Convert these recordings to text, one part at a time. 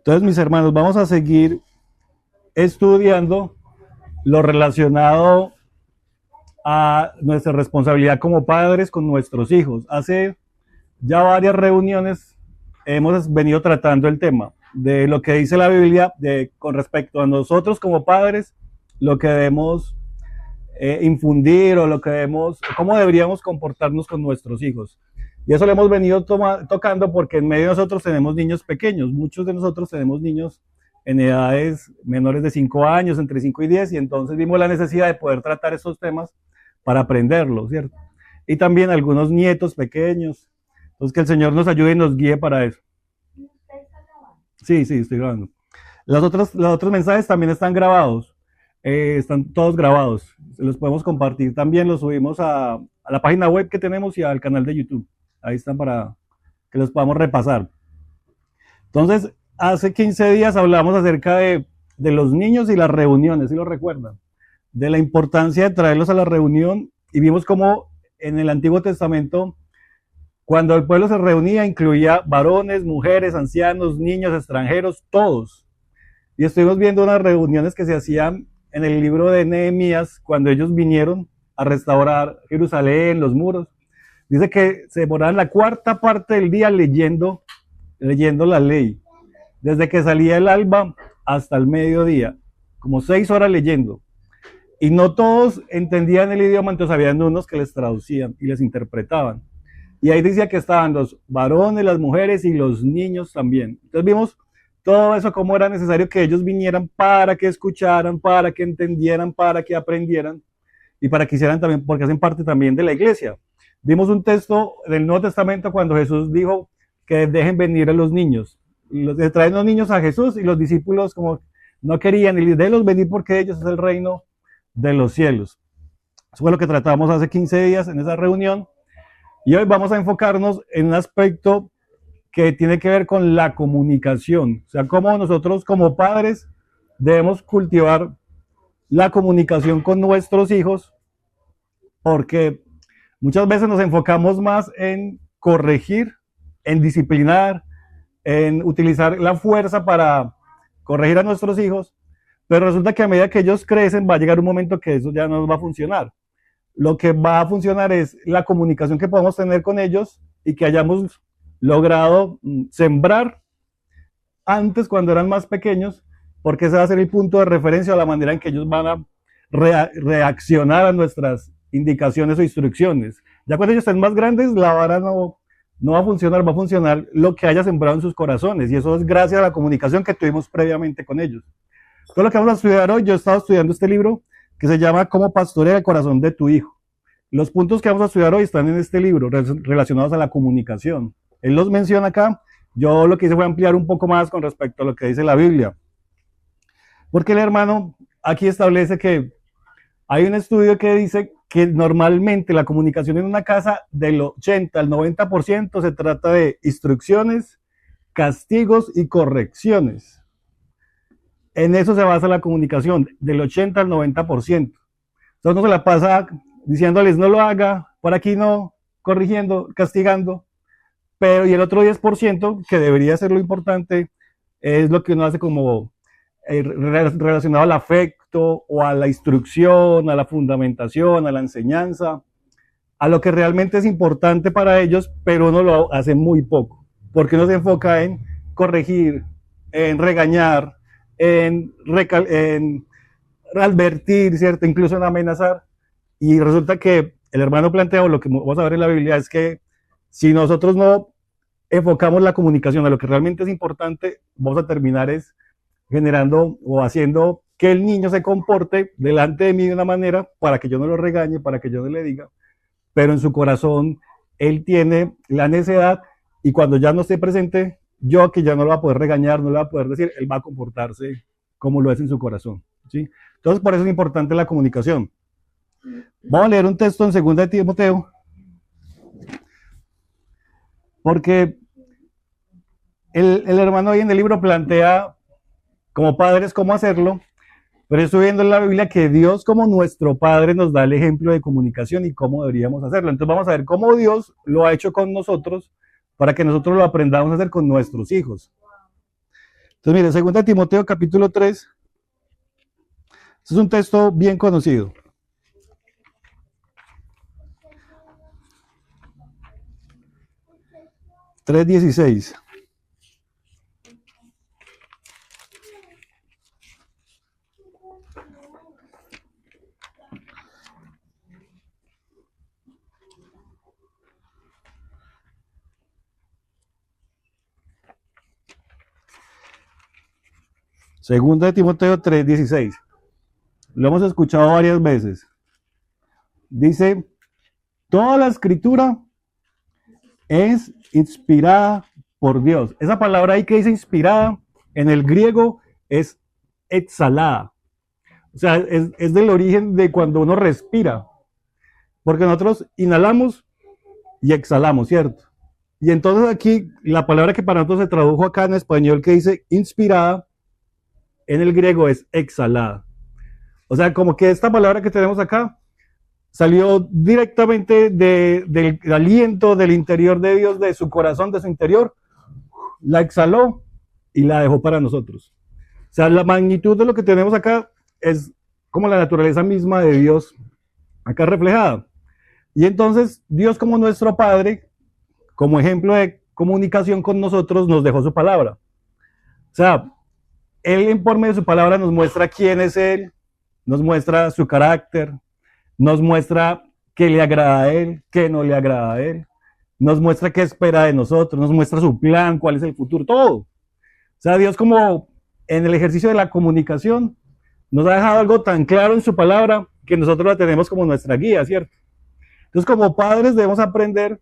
Entonces, mis hermanos, vamos a seguir estudiando lo relacionado a nuestra responsabilidad como padres con nuestros hijos. Hace ya varias reuniones hemos venido tratando el tema de lo que dice la Biblia con respecto a nosotros como padres, lo que debemos infundir o lo que debemos, cómo deberíamos comportarnos con nuestros hijos. Y eso lo hemos venido tocando porque en medio de nosotros tenemos niños pequeños. Muchos de nosotros tenemos niños en edades menores de 5 años, entre 5 y 10, y entonces vimos la necesidad de poder tratar estos temas para aprenderlos, ¿cierto? Y también algunos nietos pequeños. Entonces que el Señor nos ayude y nos guíe para eso. Sí, sí, estoy grabando. Los otros mensajes también están grabados. Están todos grabados. Los podemos compartir también, los subimos a la página web que tenemos y al canal de YouTube. Ahí están para que los podamos repasar. Entonces, hace 15 días hablamos acerca de los niños y las reuniones, ¿sí lo recuerdan? De la importancia de traerlos a la reunión y vimos cómo en el Antiguo Testamento, cuando el pueblo se reunía, incluía varones, mujeres, ancianos, niños, extranjeros, todos. Y estuvimos viendo unas reuniones que se hacían en el libro de Nehemías, cuando ellos vinieron a restaurar Jerusalén, los muros. Dice que se demoraban la cuarta parte del día leyendo la ley, desde que salía el alba hasta el mediodía, como 6 horas leyendo. Y no todos entendían el idioma, entonces habían unos que les traducían y les interpretaban. Y ahí decía que estaban los varones, las mujeres y los niños también. Entonces vimos todo eso, cómo era necesario que ellos vinieran para que escucharan, para que entendieran, para que aprendieran y para que hicieran también, porque hacen parte también de la iglesia. Vimos un texto del Nuevo Testamento cuando Jesús dijo que dejen venir a los niños. Les traen los niños a Jesús y los discípulos como no querían y déjenlos venir porque ellos es el reino de los cielos. Eso fue lo que tratamos hace 15 días en esa reunión. Y hoy vamos a enfocarnos en un aspecto que tiene que ver con la comunicación. O sea, cómo nosotros como padres debemos cultivar la comunicación con nuestros hijos, porque muchas veces nos enfocamos más en corregir, en disciplinar, en utilizar la fuerza para corregir a nuestros hijos, pero resulta que a medida que ellos crecen va a llegar un momento que eso ya no nos va a funcionar. Lo que va a funcionar es la comunicación que podemos tener con ellos y que hayamos logrado sembrar antes cuando eran más pequeños, porque ese va a ser el punto de referencia a la manera en que ellos van a reaccionar a nuestras indicaciones o instrucciones. Ya cuando ellos estén más grandes, la vara no va a funcionar lo que haya sembrado en sus corazones, y eso es gracias a la comunicación que tuvimos previamente con ellos. Todo lo que vamos a estudiar hoy, yo he estado estudiando este libro que se llama Cómo pastorear el corazón de tu hijo. Los puntos que vamos a estudiar hoy están en este libro relacionados a la comunicación. Él los menciona acá, yo lo que hice fue ampliar un poco más con respecto a lo que dice la Biblia. Porque el hermano aquí establece que hay un estudio que dice que normalmente la comunicación en una casa del 80 al 90% se trata de instrucciones, castigos y correcciones. En eso se basa la comunicación, del 80 al 90%. Entonces no se la pasa diciéndoles no lo haga, por aquí no, corrigiendo, castigando, pero y el otro 10%, que debería ser lo importante, es lo que uno hace como relacionado al afecto o a la instrucción, a la fundamentación, a la enseñanza, a lo que realmente es importante para ellos, pero uno lo hace muy poco, porque uno se enfoca en corregir, en regañar, en advertir, ¿cierto? Incluso en amenazar. Y resulta que el hermano planteó, lo que vamos a ver en la Biblia, es que si nosotros no enfocamos la comunicación a lo que realmente es importante, vamos a terminar es generando o haciendo que el niño se comporte delante de mí de una manera para que yo no lo regañe, para que yo no le diga, pero en su corazón él tiene la necedad y cuando ya no esté presente, yo que ya no lo va a poder regañar, no lo va a poder decir, él va a comportarse como lo es en su corazón, ¿sí? Entonces por eso es importante la comunicación. Vamos a leer un texto en 2 de Timoteo, porque el hermano ahí en el libro plantea como padres cómo hacerlo, pero estoy viendo en la Biblia que Dios como nuestro Padre nos da el ejemplo de comunicación y cómo deberíamos hacerlo. Entonces vamos a ver cómo Dios lo ha hecho con nosotros para que nosotros lo aprendamos a hacer con nuestros hijos. Entonces, mire, 2 Timoteo capítulo 3, este es un texto bien conocido. Tres dieciséis. Segunda de Timoteo 3:16. Lo hemos escuchado varias veces. Dice, toda la escritura es inspirada por Dios. Esa palabra ahí que dice inspirada, en el griego es exhalada. O sea, es del origen de cuando uno respira. Porque nosotros inhalamos y exhalamos, ¿cierto? Y entonces aquí la palabra que para nosotros se tradujo acá en español que dice inspirada, en el griego es exhalada. O sea, como que esta palabra que tenemos acá salió directamente del aliento del interior de Dios, de su corazón, de su interior, la exhaló y la dejó para nosotros. O sea, la magnitud de lo que tenemos acá es como la naturaleza misma de Dios acá reflejada. Y entonces Dios como nuestro Padre, como ejemplo de comunicación con nosotros, nos dejó su palabra. O sea, Él por medio de su palabra nos muestra quién es Él, nos muestra su carácter, nos muestra qué le agrada a Él, qué no le agrada a Él, nos muestra qué espera de nosotros, nos muestra su plan, cuál es el futuro, todo. O sea, Dios como en el ejercicio de la comunicación nos ha dejado algo tan claro en su palabra que nosotros la tenemos como nuestra guía, ¿cierto? Entonces, como padres debemos aprender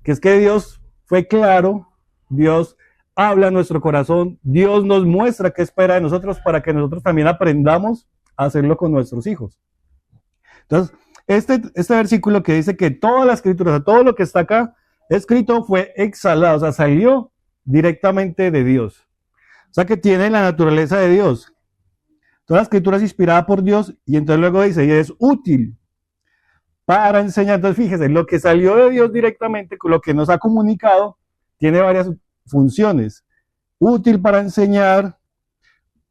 que es que Dios fue claro, Dios habla en nuestro corazón, Dios nos muestra qué espera de nosotros para que nosotros también aprendamos a hacerlo con nuestros hijos. Entonces, este versículo que dice que toda la escritura, o sea, todo lo que está acá escrito fue exhalado, o sea, salió directamente de Dios. O sea, que tiene la naturaleza de Dios. Toda la escritura es inspirada por Dios y entonces luego dice, y es útil para enseñar. Entonces, fíjese, lo que salió de Dios directamente, con lo que nos ha comunicado, tiene varias funciones. Útil para enseñar,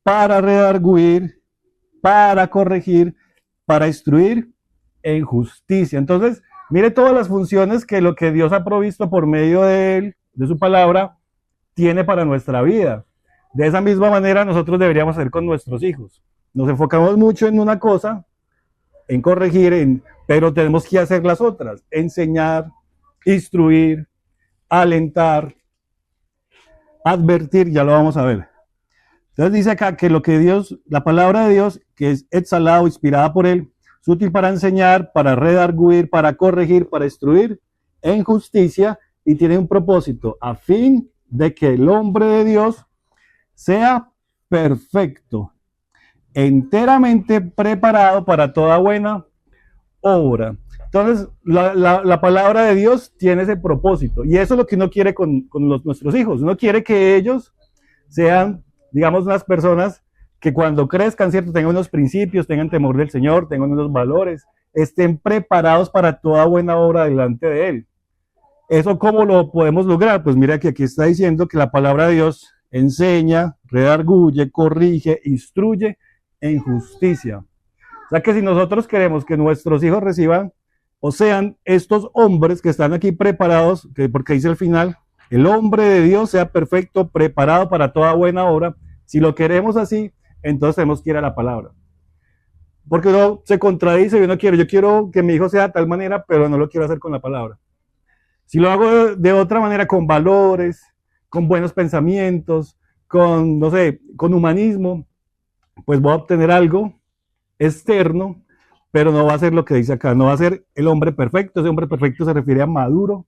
para redarguir, para corregir, para instruir en justicia. Entonces, mire todas las funciones que lo que Dios ha provisto por medio de él, de su palabra, tiene para nuestra vida. De esa misma manera nosotros deberíamos hacer con nuestros hijos. Nos enfocamos mucho en una cosa, en corregir, pero tenemos que hacer las otras, enseñar, instruir, alentar, advertir, ya lo vamos a ver. Entonces dice acá que lo que Dios, la palabra de Dios, que es exhalada, inspirada por él, es útil para enseñar, para redarguir, para corregir, para instruir en justicia y tiene un propósito, a fin de que el hombre de Dios sea perfecto, enteramente preparado para toda buena obra. Entonces, la palabra de Dios tiene ese propósito y eso es lo que uno quiere con nuestros hijos. Uno quiere que ellos sean, digamos, unas personas que cuando crezcan, ¿cierto? Tengan unos principios, tengan temor del Señor, tengan unos valores, estén preparados para toda buena obra delante de Él. ¿Eso cómo lo podemos lograr? Pues mira que aquí está diciendo que la palabra de Dios enseña, redarguye, corrige, instruye en justicia. O sea que si nosotros queremos que nuestros hijos reciban o sean estos hombres que están aquí preparados, que porque dice al final, el hombre de Dios sea perfecto, preparado para toda buena obra, si lo queremos así, entonces tenemos que ir a la palabra. Porque uno se contradice y uno quiere, yo quiero que mi hijo sea de tal manera, pero no lo quiero hacer con la palabra. Si lo hago de otra manera, con valores, con buenos pensamientos, con, no sé, con humanismo, pues voy a obtener algo externo, pero no va a ser lo que dice acá, no va a ser el hombre perfecto. Ese hombre perfecto se refiere a maduro,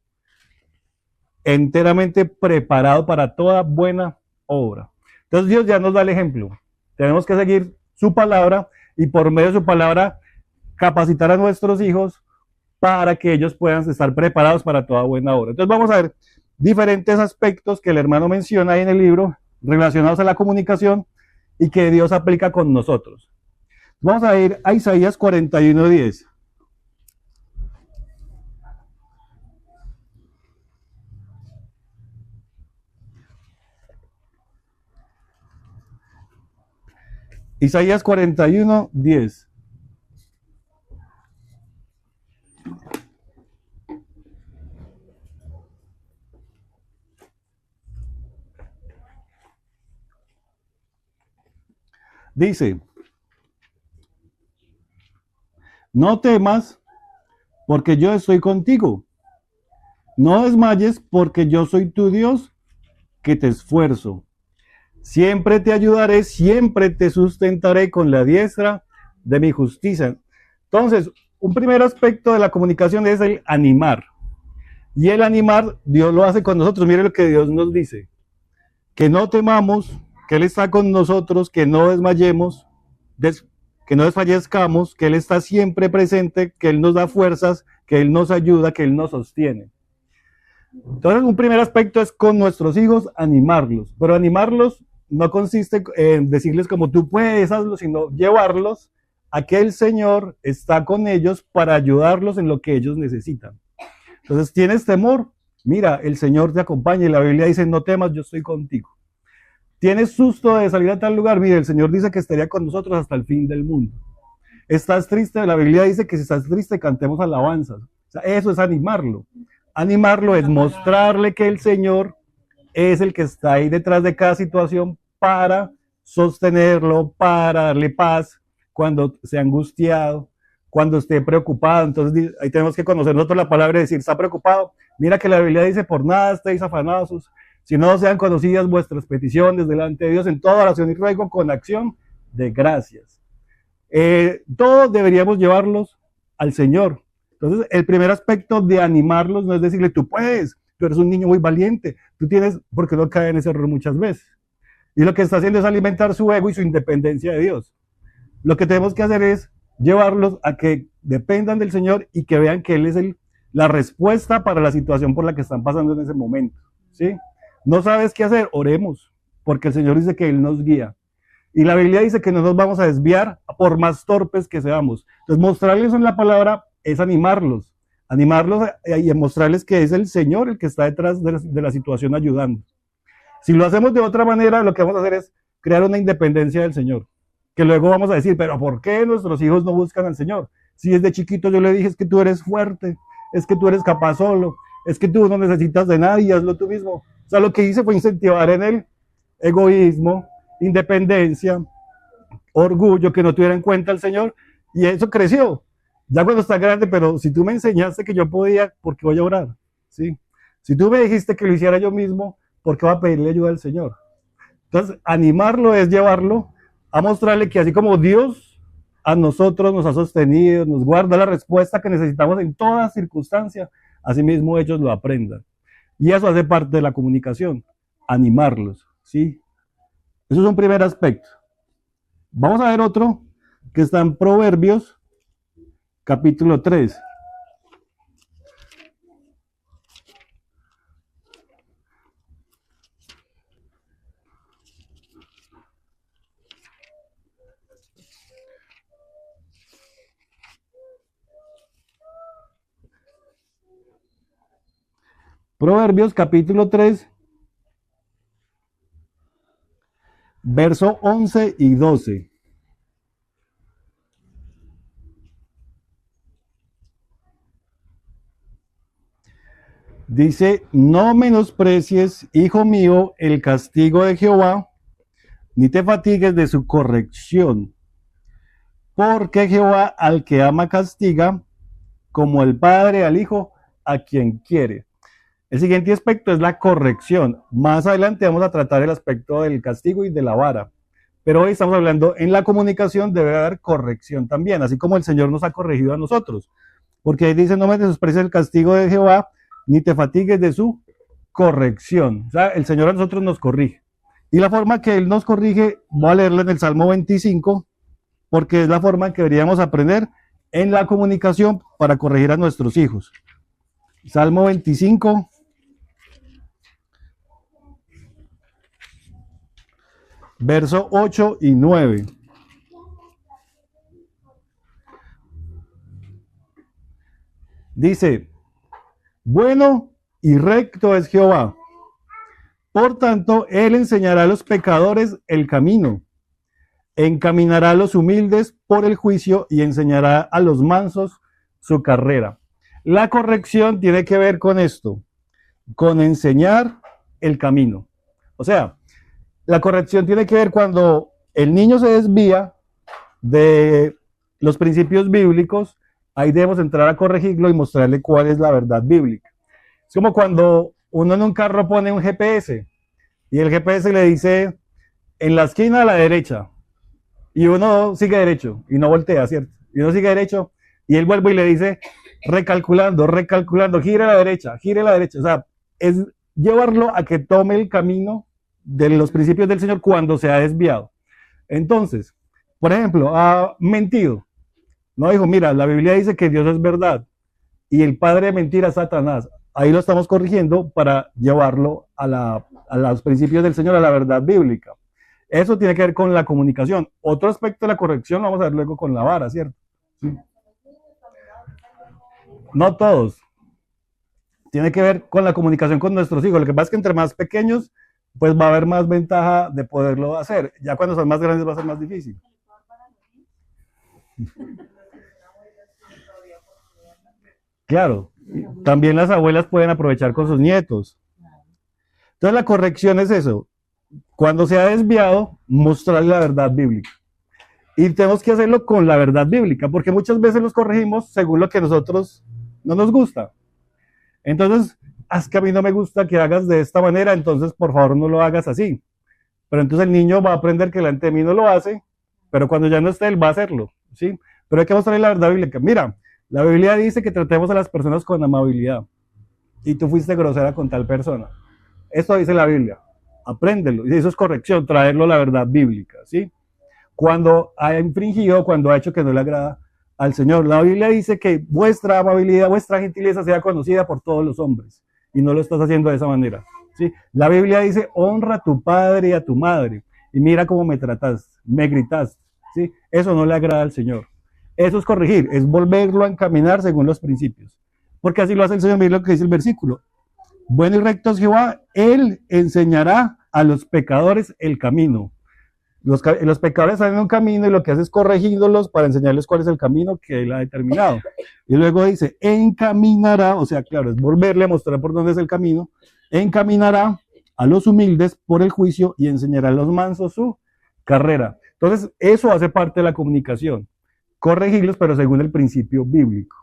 enteramente preparado para toda buena obra. Entonces Dios ya nos da el ejemplo. Tenemos que seguir su palabra y por medio de su palabra capacitar a nuestros hijos para que ellos puedan estar preparados para toda buena obra. Entonces vamos a ver diferentes aspectos que el hermano menciona ahí en el libro relacionados a la comunicación y que Dios aplica con nosotros. Vamos a ir a Isaías 41:10. Isaías 41, 10. Dice, no temas porque yo estoy contigo. No desmayes porque yo soy tu Dios que te esfuerzo. Siempre te ayudaré, siempre te sustentaré con la diestra de mi justicia. Entonces, un primer aspecto de la comunicación es el animar. Y el animar, Dios lo hace con nosotros. Mire lo que Dios nos dice. Que no temamos, que Él está con nosotros, que no desmayemos, que no desfallezcamos, que Él está siempre presente, que Él nos da fuerzas, que Él nos ayuda, que Él nos sostiene. Entonces, un primer aspecto es con nuestros hijos animarlos, pero animarlos no consiste en decirles como tú puedes, hazlo, sino llevarlos a que el Señor está con ellos para ayudarlos en lo que ellos necesitan. Entonces, ¿tienes temor? Mira, el Señor te acompaña y la Biblia dice, no temas, yo estoy contigo. ¿Tienes susto de salir a tal lugar? Mire, el Señor dice que estaría con nosotros hasta el fin del mundo. ¿Estás triste? La Biblia dice que si estás triste, cantemos alabanzas. O sea, eso es animarlo. Animarlo es mostrarle que el Señor es el que está ahí detrás de cada situación para sostenerlo, para darle paz cuando esté angustiado, cuando esté preocupado. Entonces ahí tenemos que conocer nosotros la palabra y decir, ¿está preocupado? Mira que la Biblia dice, por nada estéis afanosos, si no sean conocidas vuestras peticiones delante de Dios en toda oración y ruego con acción de gracias. Todos deberíamos llevarlos al Señor. Entonces, el primer aspecto de animarlos no es decirle, tú puedes, tú eres un niño muy valiente, tú tienes, porque no cae en ese error muchas veces. Y lo que está haciendo es alimentar su ego y su independencia de Dios. Lo que tenemos que hacer es llevarlos a que dependan del Señor y que vean que Él es la respuesta para la situación por la que están pasando en ese momento. ¿Sí? No sabes qué hacer, oremos, porque el Señor dice que Él nos guía. Y la Biblia dice que no nos vamos a desviar por más torpes que seamos. Entonces, mostrarles en la palabra es animarlos y mostrarles que es el Señor el que está detrás de la situación ayudando. Si lo hacemos de otra manera, lo que vamos a hacer es crear una independencia del Señor. Que luego vamos a decir, pero ¿por qué nuestros hijos no buscan al Señor? Si desde chiquito yo le dije, es que tú eres fuerte, es que tú eres capaz solo, es que tú no necesitas de nadie, hazlo tú mismo. O sea, lo que hice fue incentivar en él egoísmo, independencia, orgullo, que no tuviera en cuenta al Señor, y eso creció. Ya cuando está grande, pero si tú me enseñaste que yo podía, ¿por qué voy a orar? ¿Sí? Si tú me dijiste que lo hiciera yo mismo, ¿por qué voy a pedirle ayuda al Señor? Entonces, animarlo es llevarlo a mostrarle que así como Dios a nosotros nos ha sostenido, nos guarda la respuesta que necesitamos en toda circunstancia, así mismo ellos lo aprendan. Y eso hace parte de la comunicación, animarlos, ¿sí? Eso es un primer aspecto. Vamos a ver otro que está en Proverbios, capítulo 3. Proverbios, capítulo 3, verso 11 y 12. Dice, no menosprecies, hijo mío, el castigo de Jehová, ni te fatigues de su corrección, porque Jehová al que ama castiga, como el padre al hijo a quien quiere. El siguiente aspecto es la corrección. Más adelante vamos a tratar el aspecto del castigo y de la vara. Pero hoy estamos hablando en la comunicación, debe haber corrección también, así como el Señor nos ha corregido a nosotros. Porque ahí dice, no me desprecies el castigo de Jehová, ni te fatigues de su corrección. O sea, el Señor a nosotros nos corrige. Y la forma que Él nos corrige, voy a leerlo en el Salmo 25, porque es la forma en que deberíamos aprender en la comunicación para corregir a nuestros hijos. Salmo 25, verso 8 y 9. Dice, bueno y recto es Jehová. Por tanto, Él enseñará a los pecadores el camino. encaminará a los humildes por el juicio y enseñará a los mansos su carrera. La corrección tiene que ver con esto, con enseñar el camino. O sea, la corrección tiene que ver cuando el niño se desvía de los principios bíblicos, ahí debemos entrar a corregirlo y mostrarle cuál es la verdad bíblica. Es como cuando uno en un carro pone un GPS y el GPS le dice en la esquina a la derecha y uno sigue derecho y no voltea, ¿cierto? Y uno sigue derecho y él vuelve y le dice recalculando, gire a la derecha, gire a la derecha. O sea, es llevarlo a que tome el camino de los principios del Señor cuando se ha desviado. Entonces, por ejemplo, ha mentido. No dijo, mira, la Biblia dice que Dios es verdad y el padre de mentira es Satanás. Ahí lo estamos corrigiendo para llevarlo a los principios del Señor, a la verdad bíblica. Eso tiene que ver con la comunicación. Otro aspecto de la corrección lo vamos a ver luego con la vara, ¿cierto? Sí. No todos. Tiene que ver con la comunicación con nuestros hijos. Lo que pasa es que entre más pequeños, pues va a haber más ventaja de poderlo hacer. Ya cuando son más grandes va a ser más difícil. Claro, también las abuelas pueden aprovechar con sus nietos. Entonces la corrección es eso. Cuando se ha desviado, mostrarle la verdad bíblica. Y tenemos que hacerlo con la verdad bíblica, porque muchas veces los corregimos según lo que a nosotros no nos gusta. Entonces, es que a mí no me gusta que hagas de esta manera, entonces por favor no lo hagas así. Pero entonces el niño va a aprender que delante de mí no lo hace, pero cuando ya no esté, él va a hacerlo, ¿sí? Pero hay que mostrarle la verdad bíblica. Mira, la Biblia dice que tratemos a las personas con amabilidad. Y tú fuiste grosera con tal persona. Esto dice la Biblia. Apréndelo. Y eso es corrección, traerlo a la verdad bíblica, ¿sí? Cuando ha infringido, cuando ha hecho que no le agrada al Señor. La Biblia dice que vuestra amabilidad, vuestra gentileza sea conocida por todos los hombres. Y no lo estás haciendo de esa manera, ¿sí? La Biblia dice, honra a tu padre y a tu madre. Y mira cómo me trataste, me gritaste, ¿sí? Eso no le agrada al Señor. Eso es corregir, es volverlo a encaminar según los principios. Porque así lo hace el Señor, mira lo que dice el versículo. Bueno y recto es Jehová, Él enseñará a los pecadores el camino. Los pecadores están en un camino y lo que hace es corregirlos para enseñarles cuál es el camino que Él ha determinado. Y luego dice, encaminará, o sea, claro, es volverle a mostrar por dónde es el camino, encaminará a los humildes por el juicio y enseñará a los mansos su carrera. Entonces, eso hace parte de la comunicación. Corregirlos, pero según el principio bíblico.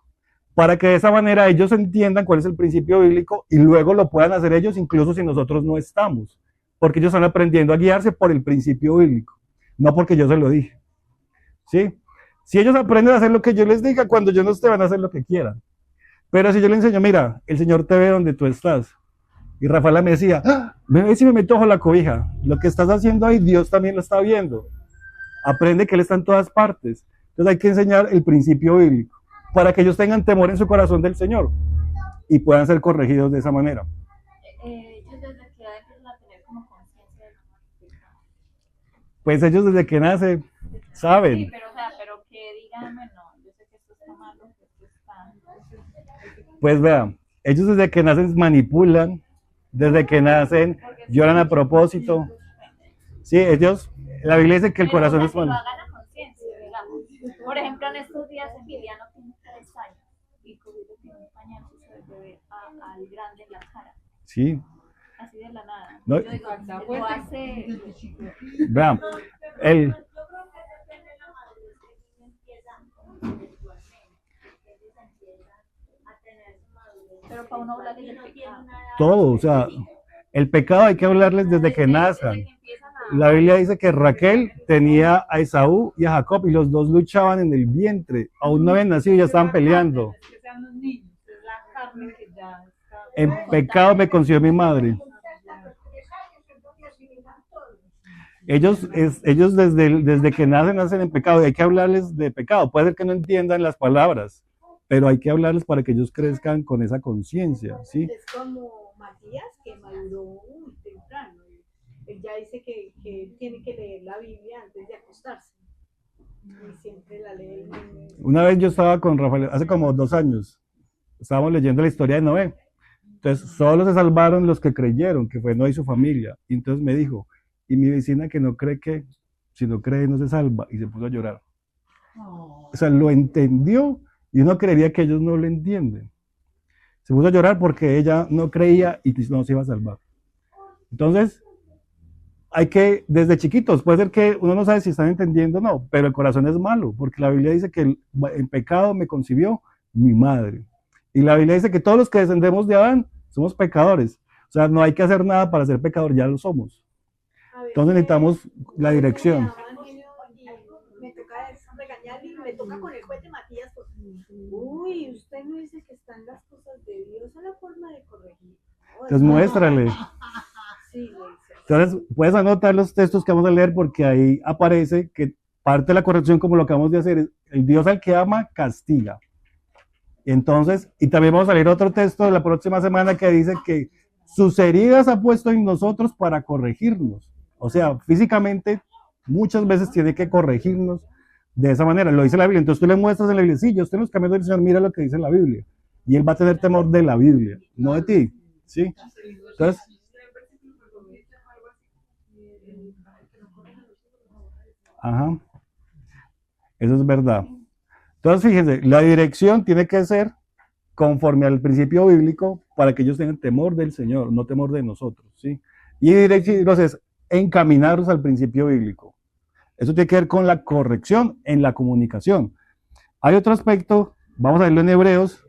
Para que de esa manera ellos entiendan cuál es el principio bíblico y luego lo puedan hacer ellos, incluso si nosotros no estamos. Porque ellos están aprendiendo a guiarse por el principio bíblico, no porque yo se lo dije. ¿Sí? Si ellos aprenden a hacer lo que yo les diga, cuando yo no esté, van a hacer lo que quieran. Pero si yo le enseño, mira, el Señor te ve donde tú estás. Y Rafaela me decía, me ve si me meto bajo la cobija. Lo que estás haciendo ahí, Dios también lo está viendo. Aprende que Él está en todas partes. Entonces hay que enseñar el principio bíblico para que ellos tengan temor en su corazón del Señor y puedan ser corregidos de esa manera. Ellos desde que edad empiezan a tener como conciencia de lo que Pues ellos desde que nacen saben. Sí, pero, o sea, pero que digan, bueno, yo sé que esto está malo, que esto está... Pues vean, ellos desde que nacen manipulan, desde que nacen lloran a propósito. Sí, ellos, la Biblia dice que el corazón es malo. Lo hagan a conciencia, digamos. Por ejemplo, en estos días Emiliano tiene 3 años y Cubito tiene un pañal que se le ve al grande en la cara. Sí. Así de la nada. No, yo digo, lo hace... Vean, él... Pero para uno hablar del pecado. Todo, o sea, el pecado hay que hablarles desde que nazcan. La Biblia dice que Raquel tenía a Esaú y a Jacob y los dos luchaban en el vientre. Aún no habían nacido y ya estaban peleando. En pecado me concibió mi madre. Ellos desde que nacen en pecado y hay que hablarles de pecado. Puede ser que no entiendan las palabras, pero hay que hablarles para que ellos crezcan con esa conciencia, ¿sí? Es como Matías, que maduró muy temprano. Él ya dice que él tiene que leer la Biblia antes de acostarse. Y siempre la lee. Una vez yo estaba con Rafael, hace como 2 años, estábamos leyendo la historia de Noé. Entonces, solo se salvaron los que creyeron, que fue Noé y su familia. Y entonces me dijo, y mi vecina que no cree que, si no cree no se salva, y se puso a llorar. O sea, lo entendió y uno creería que ellos no lo entienden. Se puso a llorar porque ella no creía y no se iba a salvar. Entonces, hay que, desde chiquitos, puede ser que uno no sabe si están entendiendo o no, pero el corazón es malo, porque la Biblia dice que en pecado me concibió mi madre. Y la Biblia dice que todos los que descendemos de Adán somos pecadores. O sea, no hay que hacer nada para ser pecador, ya lo somos. Entonces necesitamos la dirección. Me toca regañar y me toca con el juez de Matías. Uy, usted no dice que están las cosas de Dios, es la forma de corregir. Entonces muéstrale. Sí, le dice. Entonces puedes anotar los textos que vamos a leer porque ahí aparece que parte de la corrección, como lo acabamos de hacer, es el Dios al que ama castiga. Entonces, y también vamos a leer otro texto de la próxima semana que dice que sus heridas ha puesto en nosotros para corregirnos. O sea, físicamente muchas veces tiene que corregirnos de esa manera. Lo dice la Biblia. Entonces tú le muestras en la Biblia, sí, yo estoy en los caminos del Señor, mira lo que dice la Biblia. Y él va a tener temor de la Biblia, no de ti. ¿Sí? Entonces, ajá, eso es verdad. Entonces, fíjense, la dirección tiene que ser conforme al principio bíblico para que ellos tengan temor del Señor, no temor de nosotros, ¿sí? Y entonces, encaminarlos al principio bíblico. Eso tiene que ver con la corrección en la comunicación. Hay otro aspecto, vamos a verlo en Hebreos,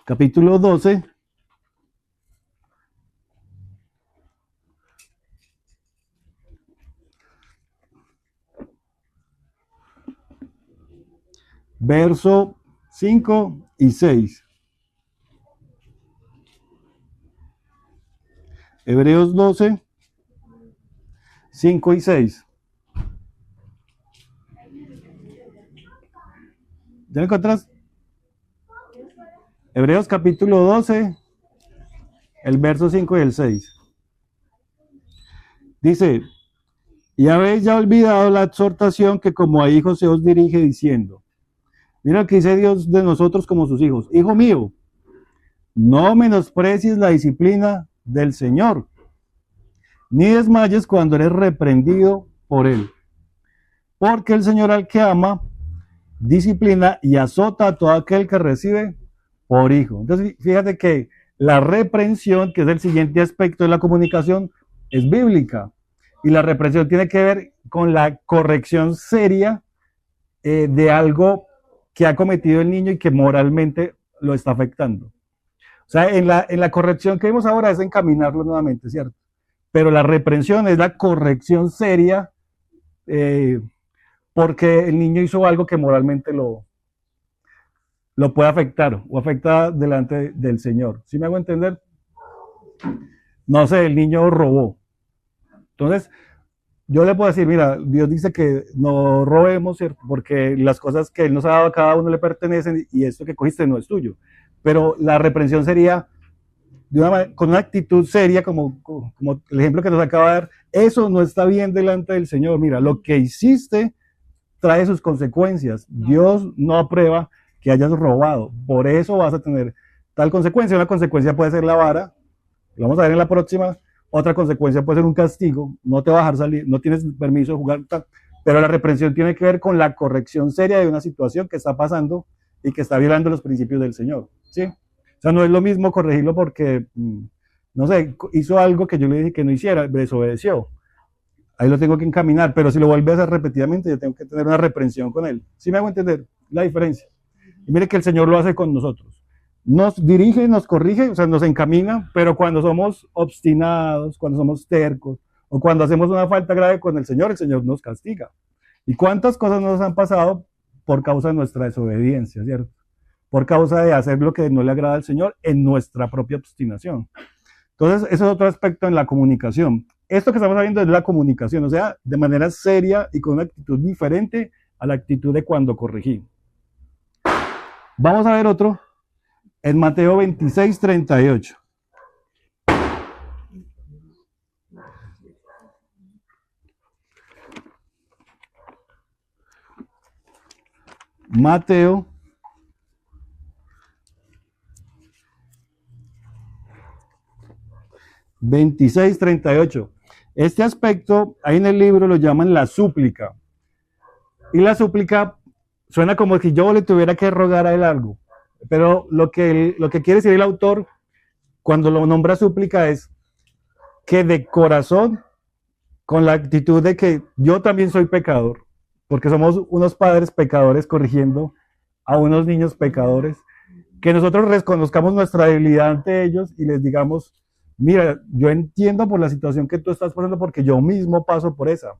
capítulo 12. Verso 5 y 6. Hebreos 12, 5 y 6. ¿Ya lo encontrás? Hebreos capítulo 12, el verso 5 y el 6. Dice, y habéis ya olvidado la exhortación que como a hijos se os dirige diciendo. Mira lo que dice Dios de nosotros como sus hijos. Hijo mío, no menosprecies la disciplina del Señor, ni desmayes cuando eres reprendido por él. Porque el Señor al que ama, disciplina y azota a todo aquel que recibe por hijo. Entonces, fíjate que la reprensión, que es el siguiente aspecto de la comunicación, es bíblica. Y la reprensión tiene que ver con la corrección seria de algo que ha cometido el niño y que moralmente lo está afectando. O sea, en la corrección que vemos ahora es encaminarlo nuevamente, ¿cierto? Pero la reprensión es la corrección seria porque el niño hizo algo que moralmente lo puede afectar o afecta delante del Señor. ¿Sí me hago entender? No sé, el niño robó. Entonces, yo le puedo decir, mira, Dios dice que no robemos, ¿cierto? Porque las cosas que Él nos ha dado a cada uno le pertenecen y esto que cogiste no es tuyo. Pero la reprensión sería con una actitud seria, como el ejemplo que nos acaba de dar. Eso no está bien delante del Señor. Mira, lo que hiciste trae sus consecuencias. Dios no aprueba que hayas robado. Por eso vas a tener tal consecuencia. Una consecuencia puede ser la vara. Lo vamos a ver en la próxima. Otra consecuencia puede ser un castigo. No te va a dejar salir. No tienes permiso de jugar. Pero la reprensión tiene que ver con la corrección seria de una situación que está pasando y que está violando los principios del Señor. ¿Sí? O sea, no es lo mismo corregirlo porque, no sé, hizo algo que yo le dije que no hiciera, desobedeció. Ahí lo tengo que encaminar, pero si lo vuelve a hacer repetidamente, yo tengo que tener una reprensión con él. ¿Sí me hago entender la diferencia? Y mire que el Señor lo hace con nosotros. Nos dirige, nos corrige, o sea, nos encamina, pero cuando somos obstinados, cuando somos tercos, o cuando hacemos una falta grave con el Señor nos castiga. ¿Y cuántas cosas nos han pasado por causa de nuestra desobediencia, cierto? Por causa de hacer lo que no le agrada al Señor en nuestra propia obstinación. Entonces, ese es otro aspecto en la comunicación. Esto que estamos viendo es la comunicación, o sea, de manera seria y con una actitud diferente a la actitud de cuando corregí. Vamos a ver otro en Mateo 26, 38. Mateo 26, 38. Este aspecto, ahí en el libro lo llaman la súplica. Y la súplica suena como si yo le tuviera que rogar a él algo. Pero lo que quiere decir el autor cuando lo nombra súplica es que de corazón, con la actitud de que yo también soy pecador, porque somos unos padres pecadores corrigiendo a unos niños pecadores, que nosotros reconozcamos nuestra debilidad ante ellos y les digamos, mira, yo entiendo por la situación que tú estás pasando porque yo mismo paso por esa,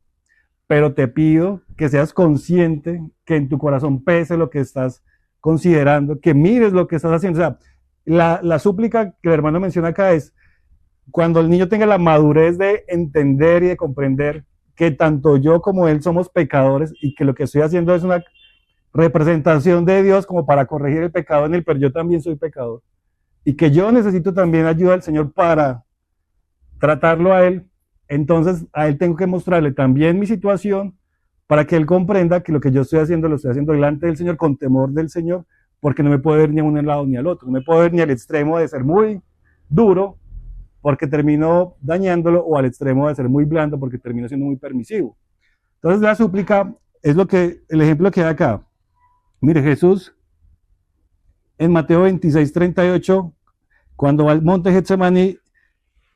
pero te pido que seas consciente, que en tu corazón pese lo que estás considerando, que mires lo que estás haciendo. O sea, la súplica que el hermano menciona acá es cuando el niño tenga la madurez de entender y de comprender que tanto yo como él somos pecadores y que lo que estoy haciendo es una representación de Dios como para corregir el pecado en él, pero yo también soy pecador. Y que yo necesito también ayuda del Señor para tratarlo a él, entonces a él tengo que mostrarle también mi situación para que él comprenda que lo que yo estoy haciendo lo estoy haciendo delante del Señor, con temor del Señor, porque no me puedo ver ni a un lado ni al otro, no me puedo ver ni al extremo de ser muy duro, porque termino dañándolo, o al extremo de ser muy blando, porque termino siendo muy permisivo. Entonces la súplica es el ejemplo que da acá. Mire, Jesús en Mateo 26:38, cuando va al monte Getsemaní,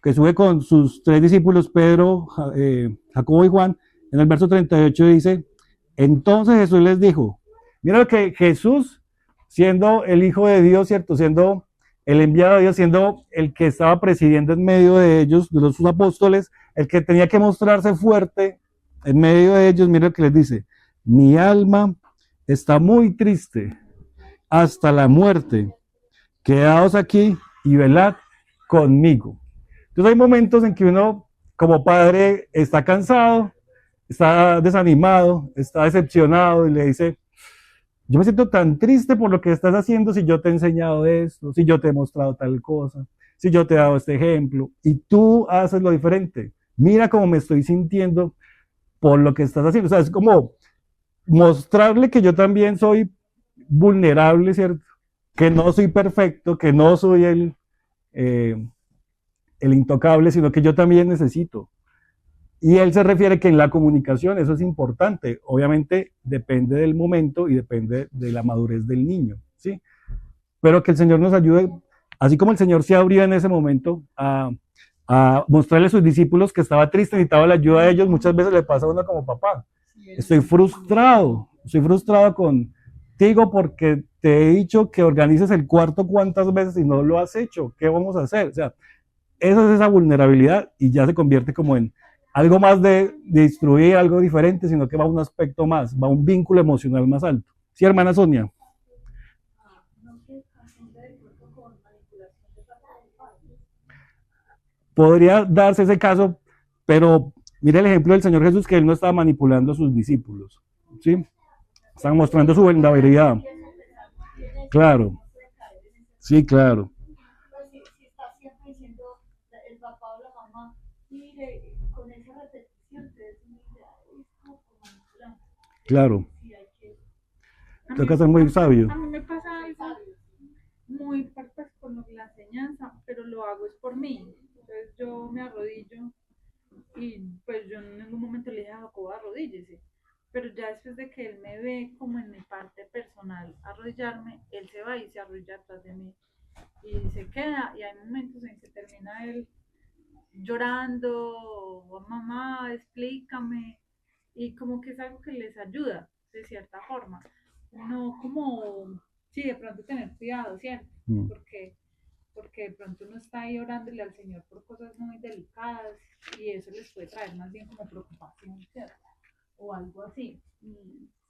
que sube con sus 3 discípulos, Pedro, Jacobo y Juan, en el verso 38 dice, entonces Jesús les dijo, mira lo que Jesús, siendo el Hijo de Dios, ¿cierto? Siendo el enviado de Dios, siendo el que estaba presidiendo en medio de ellos, de los apóstoles, el que tenía que mostrarse fuerte en medio de ellos, mira lo que les dice, mi alma está muy triste hasta la muerte, quedaos aquí y velad conmigo. Entonces hay momentos en que uno como padre está cansado, está desanimado, está decepcionado y le dice, yo me siento tan triste por lo que estás haciendo, si yo te he enseñado esto, si yo te he mostrado tal cosa, si yo te he dado este ejemplo y tú haces lo diferente. Mira cómo me estoy sintiendo por lo que estás haciendo. O sea, es como mostrarle que yo también soy vulnerable, ¿cierto? Que no soy perfecto, que no soy el intocable, sino que yo también necesito. Y él se refiere que en la comunicación eso es importante. Obviamente depende del momento y depende de la madurez del niño, ¿sí? Pero que el Señor nos ayude, así como el Señor se abrió en ese momento a mostrarle a sus discípulos que estaba triste, necesitaba la ayuda de ellos, muchas veces le pasa a uno como papá. Estoy frustrado contigo porque te he dicho que organices el cuarto cuántas veces y no lo has hecho. ¿Qué vamos a hacer? O sea, esa es esa vulnerabilidad y ya se convierte como en algo más de instruir, algo diferente, sino que va a un aspecto más, va a un vínculo emocional más alto. Sí, hermana Sonia. Podría darse ese caso, pero mire el ejemplo del Señor Jesús, que él no estaba manipulando a sus discípulos, ¿sí? Están mostrando su vulnerabilidad. Claro, sí, claro. Si está siempre diciendo el papá o la mamá, mire, con esa repetición, entonces es como manipulando. Claro. Sí, hay que... Toca ser muy sabio. A mí me pasa algo muy pues, con la enseñanza, pero lo hago es por mí. Entonces yo me arrodillo y pues yo en ningún momento le dije a Jacobo arrodíllese, pero ya después de que él me ve como en mi parte personal arrodillarme, él se va y se arrodilla atrás de mí y se queda, y hay momentos en que termina él llorando, oh, mamá, explícame, y como que es algo que les ayuda de cierta forma, no como, sí, de pronto tener cuidado, ¿cierto? Porque de pronto uno está ahí orándole al Señor por cosas muy delicadas y eso les puede traer más bien como preocupación, ¿cierto? O algo así.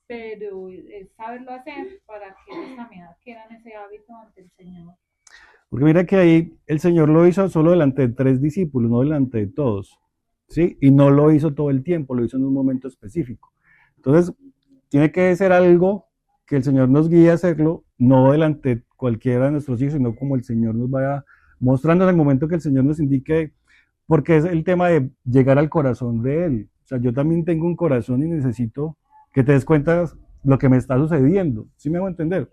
Pero es saberlo hacer para que ellos también adquieran ese hábito ante el Señor. Porque mira que ahí el Señor lo hizo solo delante de 3 discípulos, no delante de todos, ¿sí? Y no lo hizo todo el tiempo, lo hizo en un momento específico. Entonces, tiene que ser algo que el Señor nos guíe a hacerlo, no delante de cualquiera de nuestros hijos, sino como el Señor nos vaya mostrando en el momento que el Señor nos indique, porque es el tema de llegar al corazón de Él. O sea, yo también tengo un corazón y necesito que te des cuenta lo que me está sucediendo. ¿Sí me hago entender?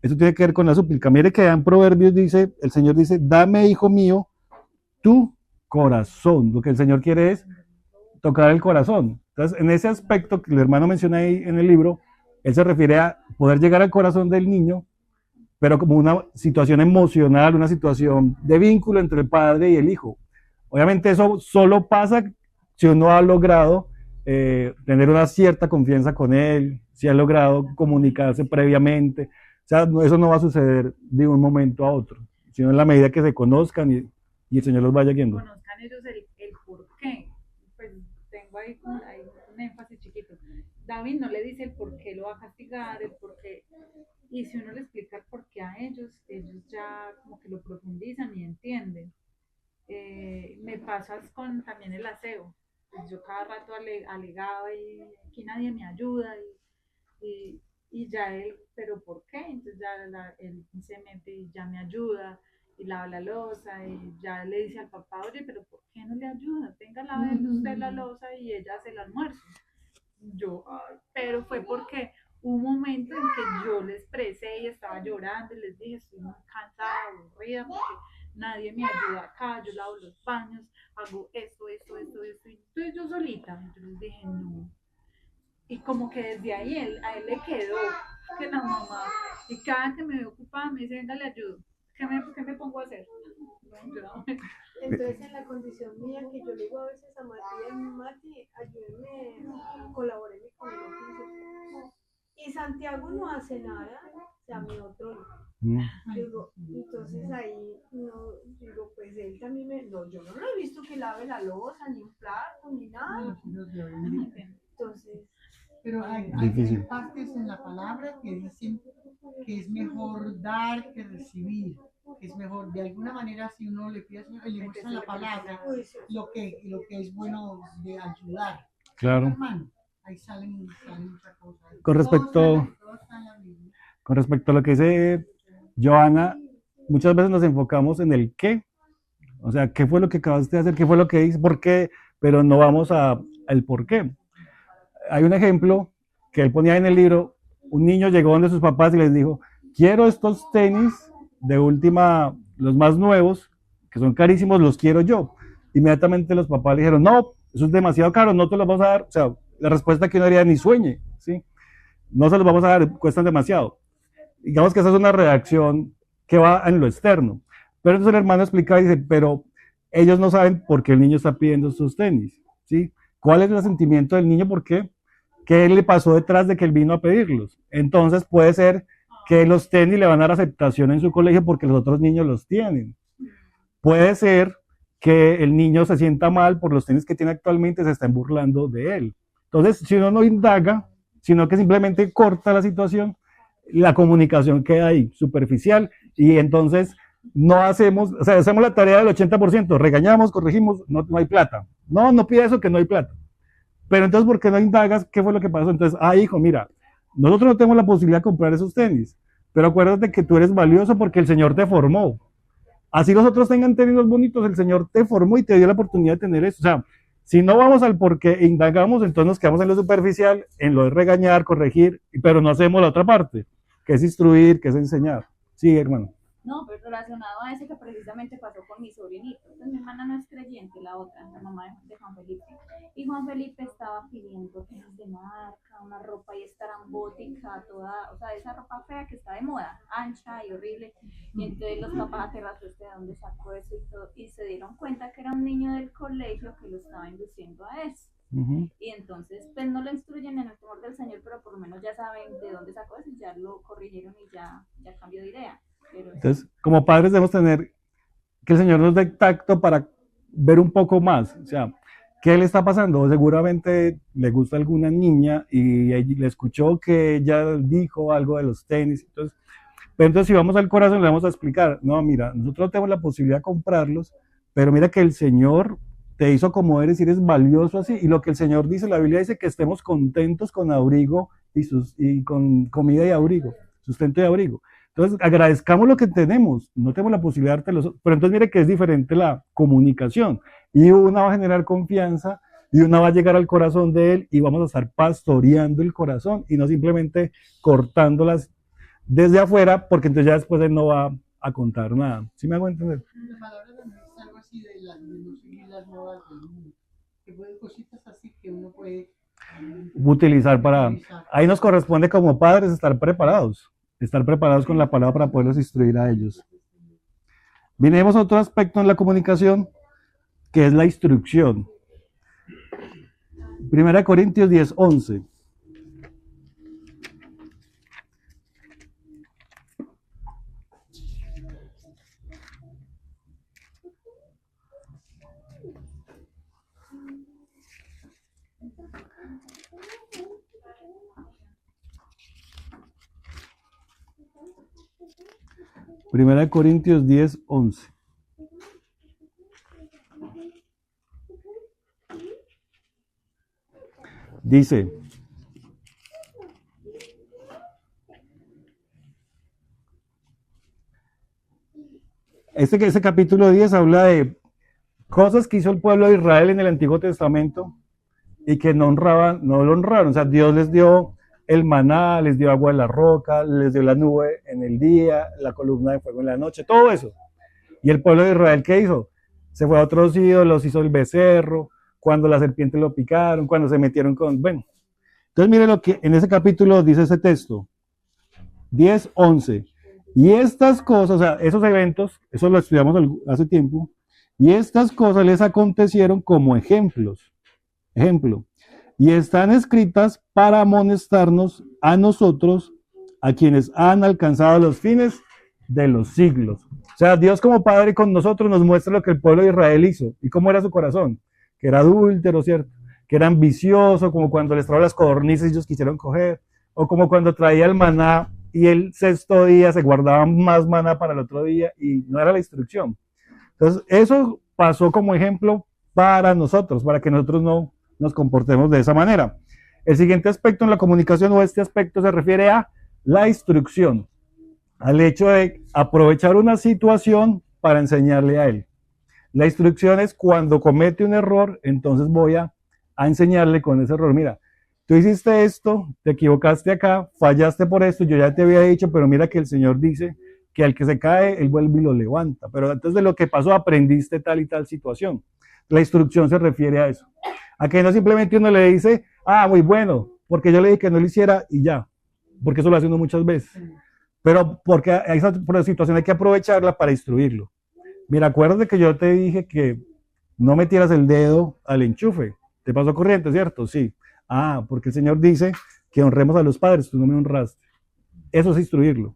Eso tiene que ver con la súplica. Mire que en Proverbios dice, el Señor dice, dame, hijo mío, tu corazón. Lo que el Señor quiere es tocar el corazón. Entonces, en ese aspecto que el hermano menciona ahí en el libro, él se refiere a poder llegar al corazón del niño, pero como una situación emocional, una situación de vínculo entre el padre y el hijo. Obviamente eso solo pasa si uno ha logrado tener una cierta confianza con él, si ha logrado comunicarse previamente. O sea, eso no va a suceder de un momento a otro, sino en la medida que se conozcan y el Señor los vaya guiando. Conozcan ellos el por qué. Pues tengo ahí un énfasis chiquito. David no le dice el por qué lo va a castigar, el por qué. Y si uno le explica el por qué a ellos ya como que lo profundizan y entienden. Me pasas con también el aseo. Pues yo cada rato alegaba y aquí nadie me ayuda y ya él, pero ¿por qué? Entonces ya él se mete y ya me ayuda y lava la loza y ya le dice al papá, oye, pero ¿por qué no le ayuda? Venga, lave usted la loza y ella hace el almuerzo. Yo, ay, pero fue porque hubo un momento en que yo les expresé y estaba llorando y les dije, estoy muy cansada, aburrida, porque nadie me ayuda acá, yo lavo los baños, hago esto, y entonces yo solita, yo les dije, no. Y como que desde ahí a él le quedó que la mamá, y cada que me veo ocupada me dice, venga, le ayudo. ¿Qué me pongo a hacer? No, Entonces, en la condición mía, que yo le digo a veces a Mati, ayúdeme, colabóreme con el oficio. Y Santiago no hace nada, o sea, mi otro no. Digo, entonces ahí, no, digo, pues él también no, yo no lo he visto que lave la loza, ni un plato, ni nada. Entonces, pero hay partes en la palabra que dicen que es mejor dar que recibir, que es mejor, de alguna manera, si uno le pide al Señor, le muestra la palabra lo que es bueno de ayudar. Claro. Hermano, ahí salen muchas cosas. Con respecto a lo que dice Joana, muchas veces nos enfocamos en el qué, o sea, qué fue lo que acabaste de hacer, qué fue lo que hice, por qué, pero no vamos al por qué. Hay un ejemplo que él ponía en el libro. Un niño llegó donde sus papás y les dijo, quiero estos tenis de última, los más nuevos, que son carísimos, los quiero yo. Inmediatamente los papás le dijeron, no, eso es demasiado caro, no te los vamos a dar. O sea, la respuesta que uno haría, ni sueñe, ¿sí? No se los vamos a dar, cuestan demasiado. Digamos que esa es una reacción que va en lo externo. Pero entonces el hermano explica y dice, pero ellos no saben por qué el niño está pidiendo sus tenis, ¿sí? ¿Cuál es el sentimiento del niño? ¿Por qué? ¿Qué le pasó detrás de que él vino a pedirlos? Entonces puede ser que los tenis le van a dar aceptación en su colegio porque los otros niños los tienen. Puede ser que el niño se sienta mal por los tenis que tiene actualmente, se están burlando de él. Entonces, si uno no indaga, sino que simplemente corta la situación, la comunicación queda ahí, superficial, y entonces no hacemos, o sea, hacemos la tarea del 80%, regañamos, corregimos, no hay plata. No pida eso, que no hay plata. Pero entonces, ¿por qué no indagas qué fue lo que pasó? Entonces, hijo, mira, nosotros no tenemos la posibilidad de comprar esos tenis, pero acuérdate que tú eres valioso porque el Señor te formó. Así los otros tengan tenis bonitos, el Señor te formó y te dio la oportunidad de tener eso. O sea, si no vamos al por qué indagamos, entonces nos quedamos en lo superficial, en lo de regañar, corregir, pero no hacemos la otra parte, que es instruir, que es enseñar. Sí, hermano. No, pero relacionado a eso que precisamente pasó con mi sobrinito. Pues mi hermana no es creyente, la otra, la mamá de Juan Felipe. Y Juan Felipe estaba pidiendo tenis de marca, una ropa y estrambótica, toda, o sea, esa ropa fea que está de moda, ancha y horrible. Y entonces los papás aterrados, ¿de dónde sacó eso y todo? Y se dieron cuenta que era un niño del colegio que lo estaba induciendo a eso. Y entonces, pues no lo instruyen en el temor del Señor, pero por lo menos ya saben de dónde sacó eso, ya lo corrigieron y ya cambió de idea. Entonces, como padres debemos tener que el Señor nos dé tacto para ver un poco más, o sea, ¿qué le está pasando? Seguramente le gusta alguna niña y le escuchó que ella dijo algo de los tenis, pero entonces si vamos al corazón le vamos a explicar, no, mira, nosotros tenemos la posibilidad de comprarlos, pero mira que el Señor te hizo como eres y eres valioso así, y lo que el Señor dice, la Biblia dice que estemos contentos con abrigo y con comida y abrigo, sustento y abrigo. Entonces, agradezcamos lo que tenemos, no tenemos la posibilidad de dártelos, pero entonces mire que es diferente la comunicación, y una va a generar confianza, y una va a llegar al corazón de él, y vamos a estar pastoreando el corazón, y no simplemente cortándolas desde afuera, porque entonces ya después él no va a contar nada. ¿Sí me hago entender? La palabra también es algo así de no seguir las modas del mundo. cositas así que uno puede Utilizar para... utilizar. Ahí nos corresponde como padres estar preparados con la palabra para poderlos instruir a ellos. Venimos a otro aspecto en la comunicación, que es la instrucción. 1 Corintios 10:11. Primera de Corintios 10:11. Dice, ese capítulo 10 habla de cosas que hizo el pueblo de Israel en el Antiguo Testamento y que no lo honraron. O sea, Dios les dio el maná, les dio agua de la roca, les dio la nube en el día, la columna de fuego en la noche, todo eso. Y el pueblo de Israel, ¿qué hizo? Se fue a otros ídolos, hizo el becerro, cuando la serpiente lo picaron, cuando se metieron con... Bueno, entonces mire lo que en ese capítulo dice ese texto, 10:11. Y estas cosas, o sea, esos eventos, eso lo estudiamos hace tiempo, y estas cosas les acontecieron como ejemplos. Ejemplo. Y están escritas para amonestarnos a nosotros, a quienes han alcanzado los fines de los siglos. O sea, Dios como Padre con nosotros nos muestra lo que el pueblo de Israel hizo y cómo era su corazón, que era adúltero, ¿cierto? Que era ambicioso, como cuando les trajo las codornices y ellos quisieron coger, o como cuando traía el maná y el sexto día se guardaba más maná para el otro día y no era la instrucción. Entonces, eso pasó como ejemplo para nosotros, para que nosotros no nos comportemos de esa manera. El siguiente aspecto en la comunicación o este aspecto se refiere a la instrucción, al hecho de aprovechar una situación para enseñarle a él. La instrucción es cuando comete un error, entonces voy a enseñarle con ese error. Mira, tú hiciste esto, te equivocaste acá, fallaste por esto, yo ya te había dicho, pero mira que el Señor dice que al que se cae, él vuelve y lo levanta. Pero antes de lo que pasó, aprendiste tal y tal situación. La instrucción se refiere a eso. A que no simplemente uno le dice, muy bueno, porque yo le dije que no lo hiciera y ya. Porque eso lo hace uno muchas veces. Pero porque a esa situación hay que aprovecharla para instruirlo. Mira, acuérdate que yo te dije que no metieras el dedo al enchufe. Te pasó corriente, ¿cierto? Sí. Porque el Señor dice que honremos a los padres, tú no me honraste. Eso es instruirlo.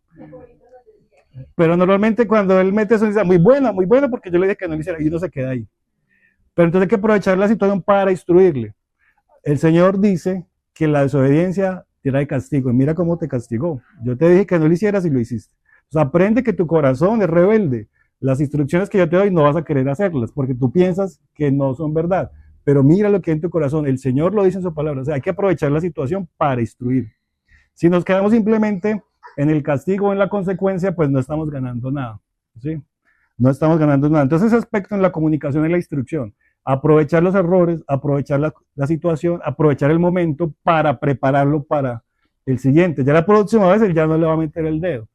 Pero normalmente cuando él mete eso, dice, muy bueno, porque yo le dije que no lo hiciera y uno se queda ahí. Pero entonces hay que aprovechar la situación para instruirle. El Señor dice que la desobediencia trae castigo. Y mira cómo te castigó. Yo te dije que no lo hicieras y lo hiciste. O sea, aprende que tu corazón es rebelde. Las instrucciones que yo te doy no vas a querer hacerlas porque tú piensas que no son verdad. Pero mira lo que hay en tu corazón. El Señor lo dice en su palabra. O sea, hay que aprovechar la situación para instruir. Si nos quedamos simplemente en el castigo o en la consecuencia, pues no estamos ganando nada. ¿Sí? No estamos ganando nada. Entonces, ese aspecto en la comunicación es la instrucción. Aprovechar los errores, aprovechar la situación, aprovechar el momento para prepararlo para el siguiente. Ya la próxima vez él ya no le va a meter el dedo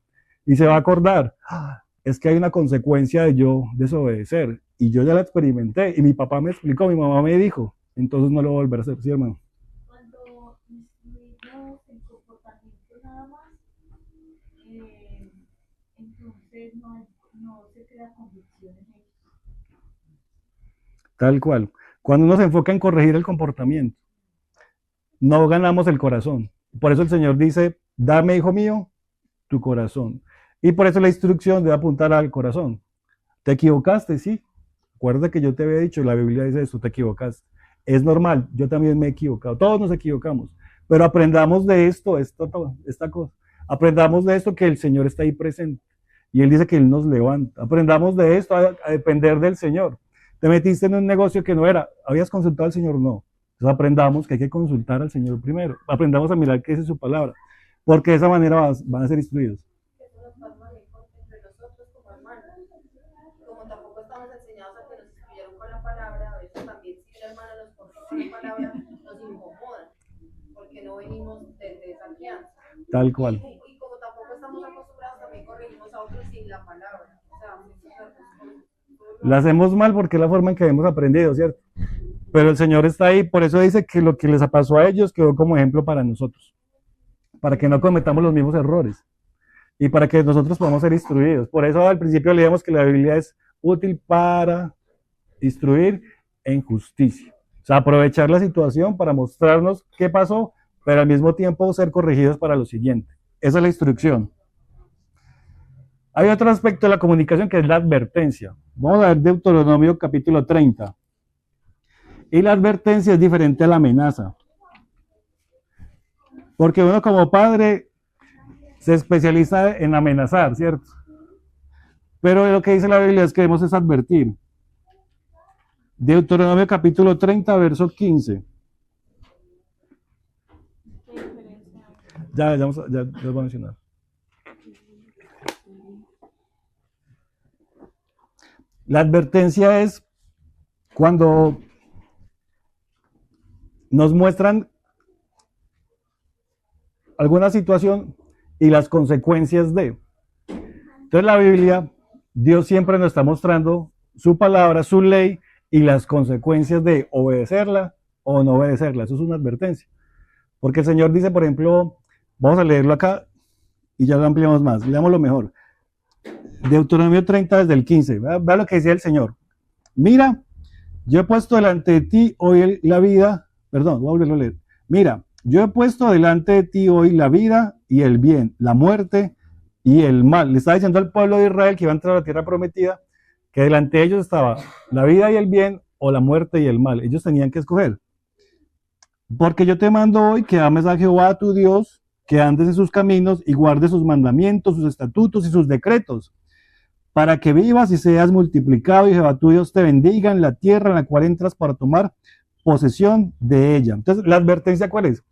y se va a acordar, es que hay una consecuencia de yo desobedecer y yo ya la experimenté y mi papá me explicó, mi mamá me dijo, entonces no lo voy a volver a hacer, ¿sí, hermano? Cuando instruimos en comportamiento nada más, entonces no se crea convicción en ellos. Tal cual. Cuando uno se enfoca en corregir el comportamiento, no ganamos el corazón. Por eso el Señor dice, dame, hijo mío, tu corazón. Y por eso la instrucción debe apuntar al corazón. ¿Te equivocaste? Sí. Acuérdate que yo te había dicho, la Biblia dice eso, te equivocaste. Es normal, yo también me he equivocado, todos nos equivocamos. Pero aprendamos de esto, esta cosa. Aprendamos de esto que el Señor está ahí presente. Y Él dice que Él nos levanta. Aprendamos de esto a depender del Señor. Te metiste en un negocio que no era, ¿habías consultado al Señor? No. Entonces aprendamos que hay que consultar al Señor primero. Aprendamos a mirar qué dice su palabra. Porque de esa manera van a ser instruidos. Eso nos pasa entre nosotros como hermanos. Como tampoco estamos enseñados a que nos instruyeron con la palabra, a veces también si una hermana nos corrige con la palabra, nos incomoda, porque no venimos desde esa crianza. Tal cual. Y como tampoco estamos acostumbrados, también corregimos a otros sin la palabra. O sea, la hacemos mal porque es la forma en que hemos aprendido, ¿cierto? Pero el Señor está ahí, por eso dice que lo que les pasó a ellos quedó como ejemplo para nosotros, para que no cometamos los mismos errores y para que nosotros podamos ser instruidos. Por eso al principio leíamos que la Biblia es útil para instruir en justicia. O sea, aprovechar la situación para mostrarnos qué pasó, pero al mismo tiempo ser corregidos para lo siguiente. Esa es la instrucción. Hay otro aspecto de la comunicación que es la advertencia. Vamos a ver Deuteronomio capítulo 30. Y la advertencia es diferente a la amenaza. Porque uno como padre se especializa en amenazar, ¿cierto? Pero lo que dice la Biblia es que debemos es advertir. Deuteronomio capítulo 30, verso 15. Ya lo voy a mencionar. La advertencia es cuando nos muestran alguna situación y las consecuencias de. Entonces la Biblia, Dios siempre nos está mostrando su palabra, su ley y las consecuencias de obedecerla o no obedecerla. Eso es una advertencia. Porque el Señor dice, por ejemplo, vamos a leerlo acá y ya lo ampliamos más, leámoslo mejor. Deuteronomio 30 desde el 15. Vea lo que decía el Señor. Mira, yo he puesto delante de ti hoy la vida, perdón, voy a volverlo a leer. Mira, yo he puesto delante de ti hoy la vida y el bien, la muerte y el mal. Le estaba diciendo al pueblo de Israel que iba a entrar a la tierra prometida, que delante de ellos estaba la vida y el bien o la muerte y el mal. Ellos tenían que escoger. Porque yo te mando hoy que ames a Jehová tu Dios, que andes en sus caminos y guardes sus mandamientos, sus estatutos y sus decretos, para que vivas y seas multiplicado y Jehová tu Dios te bendiga en la tierra en la cual entras para tomar posesión de ella. Entonces, ¿la advertencia cuál es?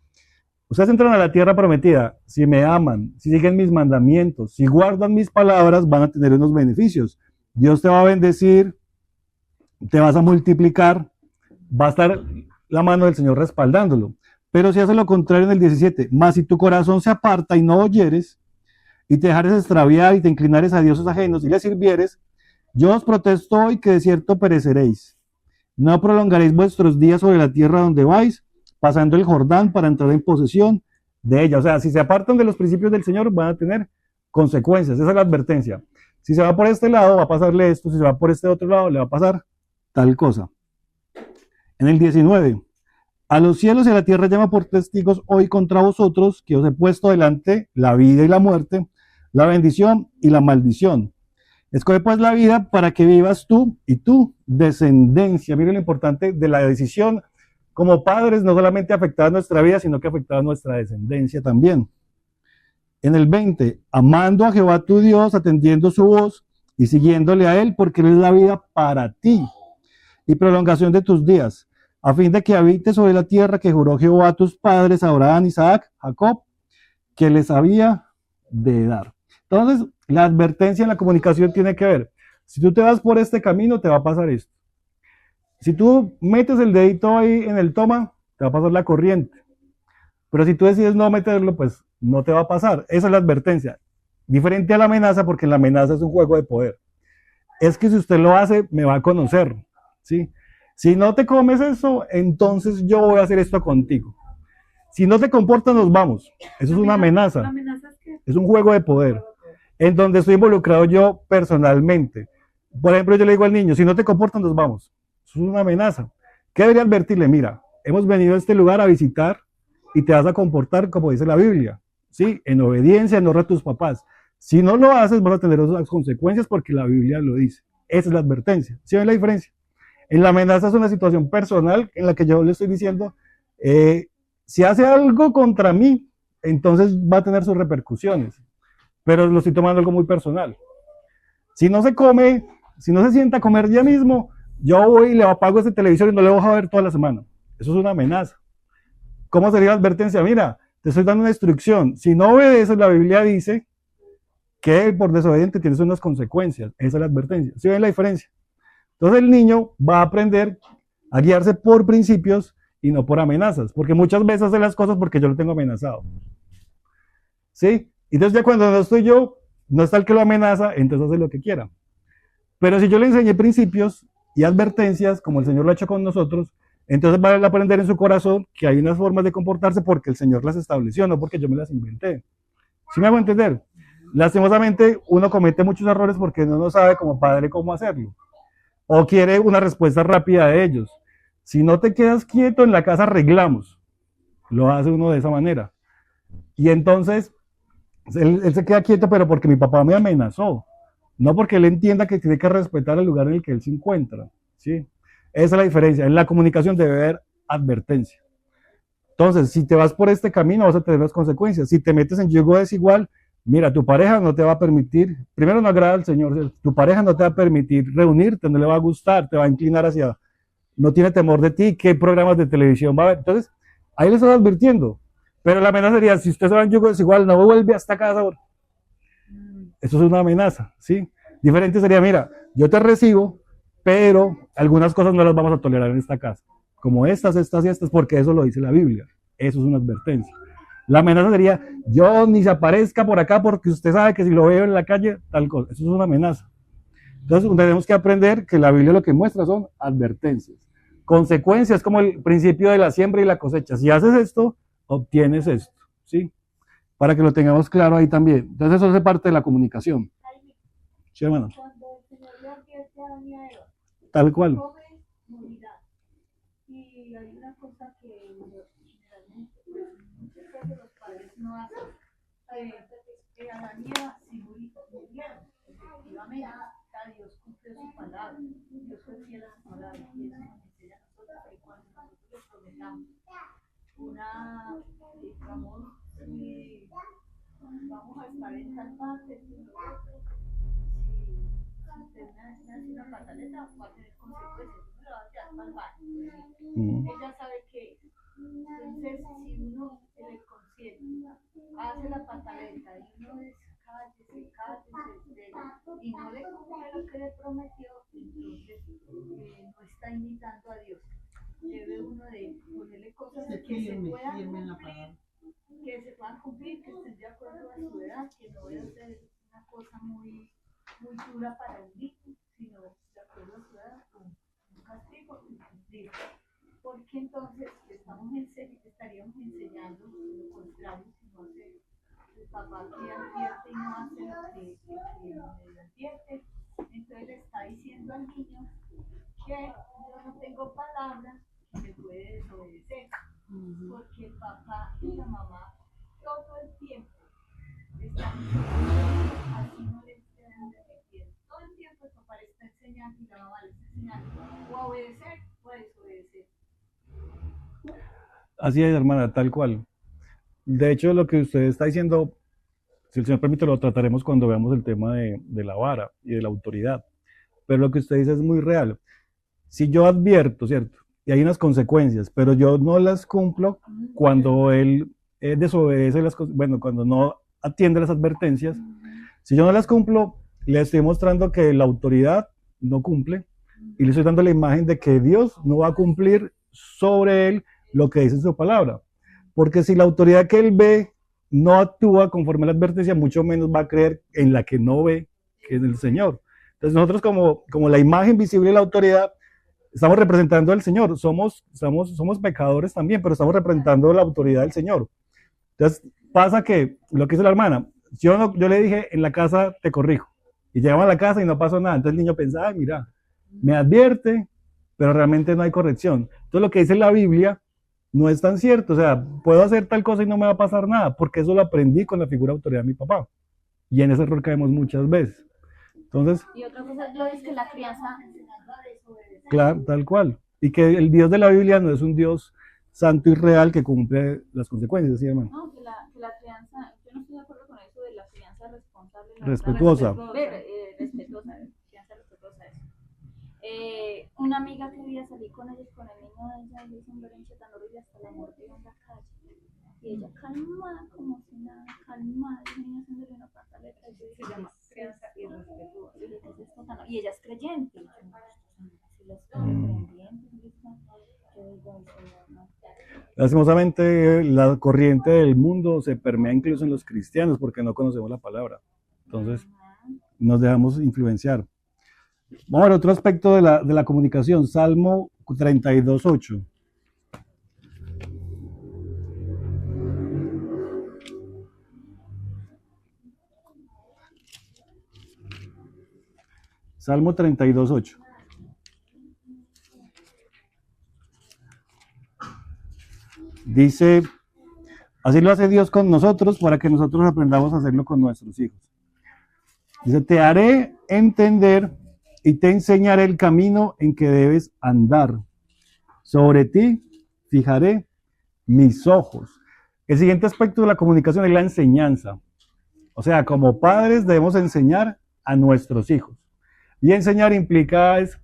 Ustedes entran a la tierra prometida, si me aman, si siguen mis mandamientos, si guardan mis palabras, van a tener unos beneficios. Dios te va a bendecir, te vas a multiplicar, va a estar la mano del Señor respaldándolo. Pero si hace lo contrario en el 17, más si tu corazón se aparta y no oyeres, y te dejares extraviar y te inclinares a dioses ajenos y les sirvieres, yo os protesto hoy que de cierto pereceréis. No prolongaréis vuestros días sobre la tierra donde vais, pasando el Jordán para entrar en posesión de ella. O sea, si se apartan de los principios del Señor, van a tener consecuencias. Esa es la advertencia. Si se va por este lado, va a pasarle esto. Si se va por este otro lado, le va a pasar tal cosa. En el 19, a los cielos y a la tierra llama por testigos hoy contra vosotros, que os he puesto delante la vida y la muerte, la bendición y la maldición. Escoge pues la vida para que vivas tú y tu descendencia. Miren lo importante de la decisión. Como padres, no solamente afectaba nuestra vida, sino que afectaba nuestra descendencia también. En el 20, amando a Jehová tu Dios, atendiendo su voz y siguiéndole a él, porque él es la vida para ti y prolongación de tus días, a fin de que habites sobre la tierra que juró Jehová a tus padres, Abraham, Isaac, Jacob, que les había de dar. Entonces, la advertencia en la comunicación tiene que ver, si tú te vas por este camino, te va a pasar esto. Si tú metes el dedito ahí en el toma, te va a pasar la corriente. Pero si tú decides no meterlo, pues no te va a pasar. Esa es la advertencia. Diferente a la amenaza, porque la amenaza es un juego de poder. Es que si usted lo hace, me va a conocer, ¿sí? Si no te comes eso, entonces yo voy a hacer esto contigo. Si no te comportas, nos vamos. Eso es una amenaza. ¿La amenaza es qué? Es un juego de poder, en donde estoy involucrado yo personalmente. Por ejemplo, yo le digo al niño, si no te comportas, nos vamos. Eso es una amenaza. ¿Qué debería advertirle? Mira, hemos venido a este lugar a visitar y te vas a comportar como dice la Biblia, ¿sí? En obediencia, en honra a tus papás. Si no lo haces, vas a tener esas consecuencias porque la Biblia lo dice. Esa es la advertencia. ¿Sí ven la diferencia? En la amenaza es una situación personal en la que yo le estoy diciendo, si hace algo contra mí, entonces va a tener sus repercusiones. Pero lo estoy tomando algo muy personal. Si no se come, si no se sienta a comer ya mismo, yo voy y le apago ese televisor y no le voy a ver toda la semana. Eso es una amenaza. ¿Cómo sería la advertencia? Mira, te estoy dando una instrucción. Si no obedeces, la Biblia dice que por desobediente tienes unas consecuencias. Esa es la advertencia. ¿Sí ven la diferencia? Entonces el niño va a aprender a guiarse por principios y no por amenazas. Porque muchas veces hace las cosas porque yo lo tengo amenazado. ¿Sí? Entonces ya cuando no estoy yo, no está el que lo amenaza, entonces hace lo que quiera. Pero si yo le enseñé principios y advertencias, como el Señor lo ha hecho con nosotros, Entonces vale aprender en su corazón que hay unas formas de comportarse porque el Señor las estableció, no porque yo me las inventé. ¿Sí me hago entender? Lastimosamente, uno comete muchos errores porque uno no sabe como padre cómo hacerlo. O quiere una respuesta rápida de ellos. Si no te quedas quieto en la casa, arreglamos. Lo hace uno de esa manera. Y entonces, él se queda quieto, pero porque mi papá me amenazó. No porque él entienda que tiene que respetar el lugar en el que él se encuentra. ¿Sí? Esa es la diferencia. En la comunicación debe haber advertencia. Entonces, si te vas por este camino, vas a tener las consecuencias. Si te metes en yugo desigual, mira, tu pareja no te va a permitir, primero no agrada al Señor, tu pareja no te va a permitir reunirte, no le va a gustar, te va a inclinar hacia, no tiene temor de ti, qué programas de televisión va a haber. Entonces, ahí le estás advirtiendo. Pero la amenaza sería, si usted se va en yugo desigual, no vuelve hasta casa ahora. Eso es una amenaza, ¿sí? Diferente sería, mira, yo te recibo, pero algunas cosas no las vamos a tolerar en esta casa. Como estas y estas, porque eso lo dice la Biblia. Eso es una advertencia. La amenaza sería, yo ni se aparezca por acá porque usted sabe que si lo veo en la calle, tal cosa. Eso es una amenaza. Entonces tenemos que aprender que la Biblia lo que muestra son advertencias. Consecuencias como el principio de la siembra y la cosecha. Si haces esto, obtienes esto, ¿sí? Para que lo tengamos claro ahí también. Entonces eso hace parte de la comunicación. Sí, hermano. Cuando el Señor le advierte a Adán y a Eva, Tal cual. come, morirá. Y hay una cosa que generalmente muchas veces los padres no hacen. Adán y Eva sí murieron. Efectivamente, Dios cumplió su palabra. Dios fue fiel a su palabra. Y eso nos enseña a nosotros que cuando nosotros le prometamos digamos, si vamos a estar en tal parte, si usted me hace una pataleta, va a tener consecuencias, no le va a tirar para el baño. Ella sabe que, entonces, si uno en el consciente hace la pataleta y uno es cállese, y no le cumple lo que le prometió, entonces no está imitando a Dios. Debe uno de ponerle cosas que se puedan cumplir, que estén de acuerdo a su edad, que no vaya a ser una cosa muy dura para un niño, sino de acuerdo a su edad, un castigo y cumplir. Porque entonces estaríamos enseñando lo contrario, si no hace el papá que advierte y no hace lo que le advierte, entonces le está diciendo al niño que yo no tengo palabra que me puede desobedecer, porque el papá y la mamá todo el tiempo están así no le estén repitiendo. Todo el tiempo el papá le está enseñando y la mamá le está enseñando o a obedecer o a desobedecer. Así es, hermana, tal cual. De hecho, lo que usted está diciendo, si el Señor permite, lo trataremos cuando veamos el tema de la vara y de la autoridad. Pero lo que usted dice es muy real. Si yo advierto, ¿cierto? Y hay unas consecuencias, pero yo no las cumplo cuando él desobedece cuando no atiende las advertencias. Si yo no las cumplo, le estoy mostrando que la autoridad no cumple y le estoy dando la imagen de que Dios no va a cumplir sobre él lo que dice en su palabra. Porque si la autoridad que él ve no actúa conforme a la advertencia, mucho menos va a creer en la que no ve, que es el Señor. Entonces nosotros como la imagen visible de la autoridad, estamos representando al Señor. Somos pecadores también, pero estamos representando la autoridad del Señor. Entonces pasa que, lo que dice la hermana, yo le dije, en la casa te corrijo. Y llegamos a la casa y no pasó nada. Entonces el niño pensaba, ay, mira, me advierte, pero realmente no hay corrección. Entonces lo que dice la Biblia no es tan cierto. O sea, puedo hacer tal cosa y no me va a pasar nada, porque eso lo aprendí con la figura de autoridad de mi papá. Y en ese error caemos muchas veces. Entonces, Y otra cosa es que la crianza, claro, tal cual. Y que el Dios de la Biblia no es un Dios santo y real que cumple las consecuencias, ¿sí, hermano? no, que la crianza, yo no estoy de acuerdo con eso de la crianza responsable, Respetuosa. Respetuosa, crianza respetuosa, eso. Una amiga quería salir con ellos, con el niño de ella, y le hizo un berrinche tan horrible hasta la mordió en la calle. Y ella calmada, como si nada, calmada, y el niño haciéndole una pataleta. Y yo dije, Se llama crianza irrespetuosa. ¿qué es esto tan- Y ella es creyente. Y yo, si la estoy aprendiendo, yo digo, Señor, no. Lastimosamente, la corriente del mundo se permea incluso en los cristianos porque no conocemos la palabra. Entonces, nos dejamos influenciar. Vamos a ver otro aspecto de la comunicación. Salmo 32:8. Salmo 32:8. Dice, así lo hace Dios con nosotros para que nosotros aprendamos a hacerlo con nuestros hijos. Dice, te haré entender y te enseñaré el camino en que debes andar. Sobre ti fijaré mis ojos. El siguiente aspecto de la comunicación es la enseñanza. O sea, como padres debemos enseñar a nuestros hijos. Y enseñar implica es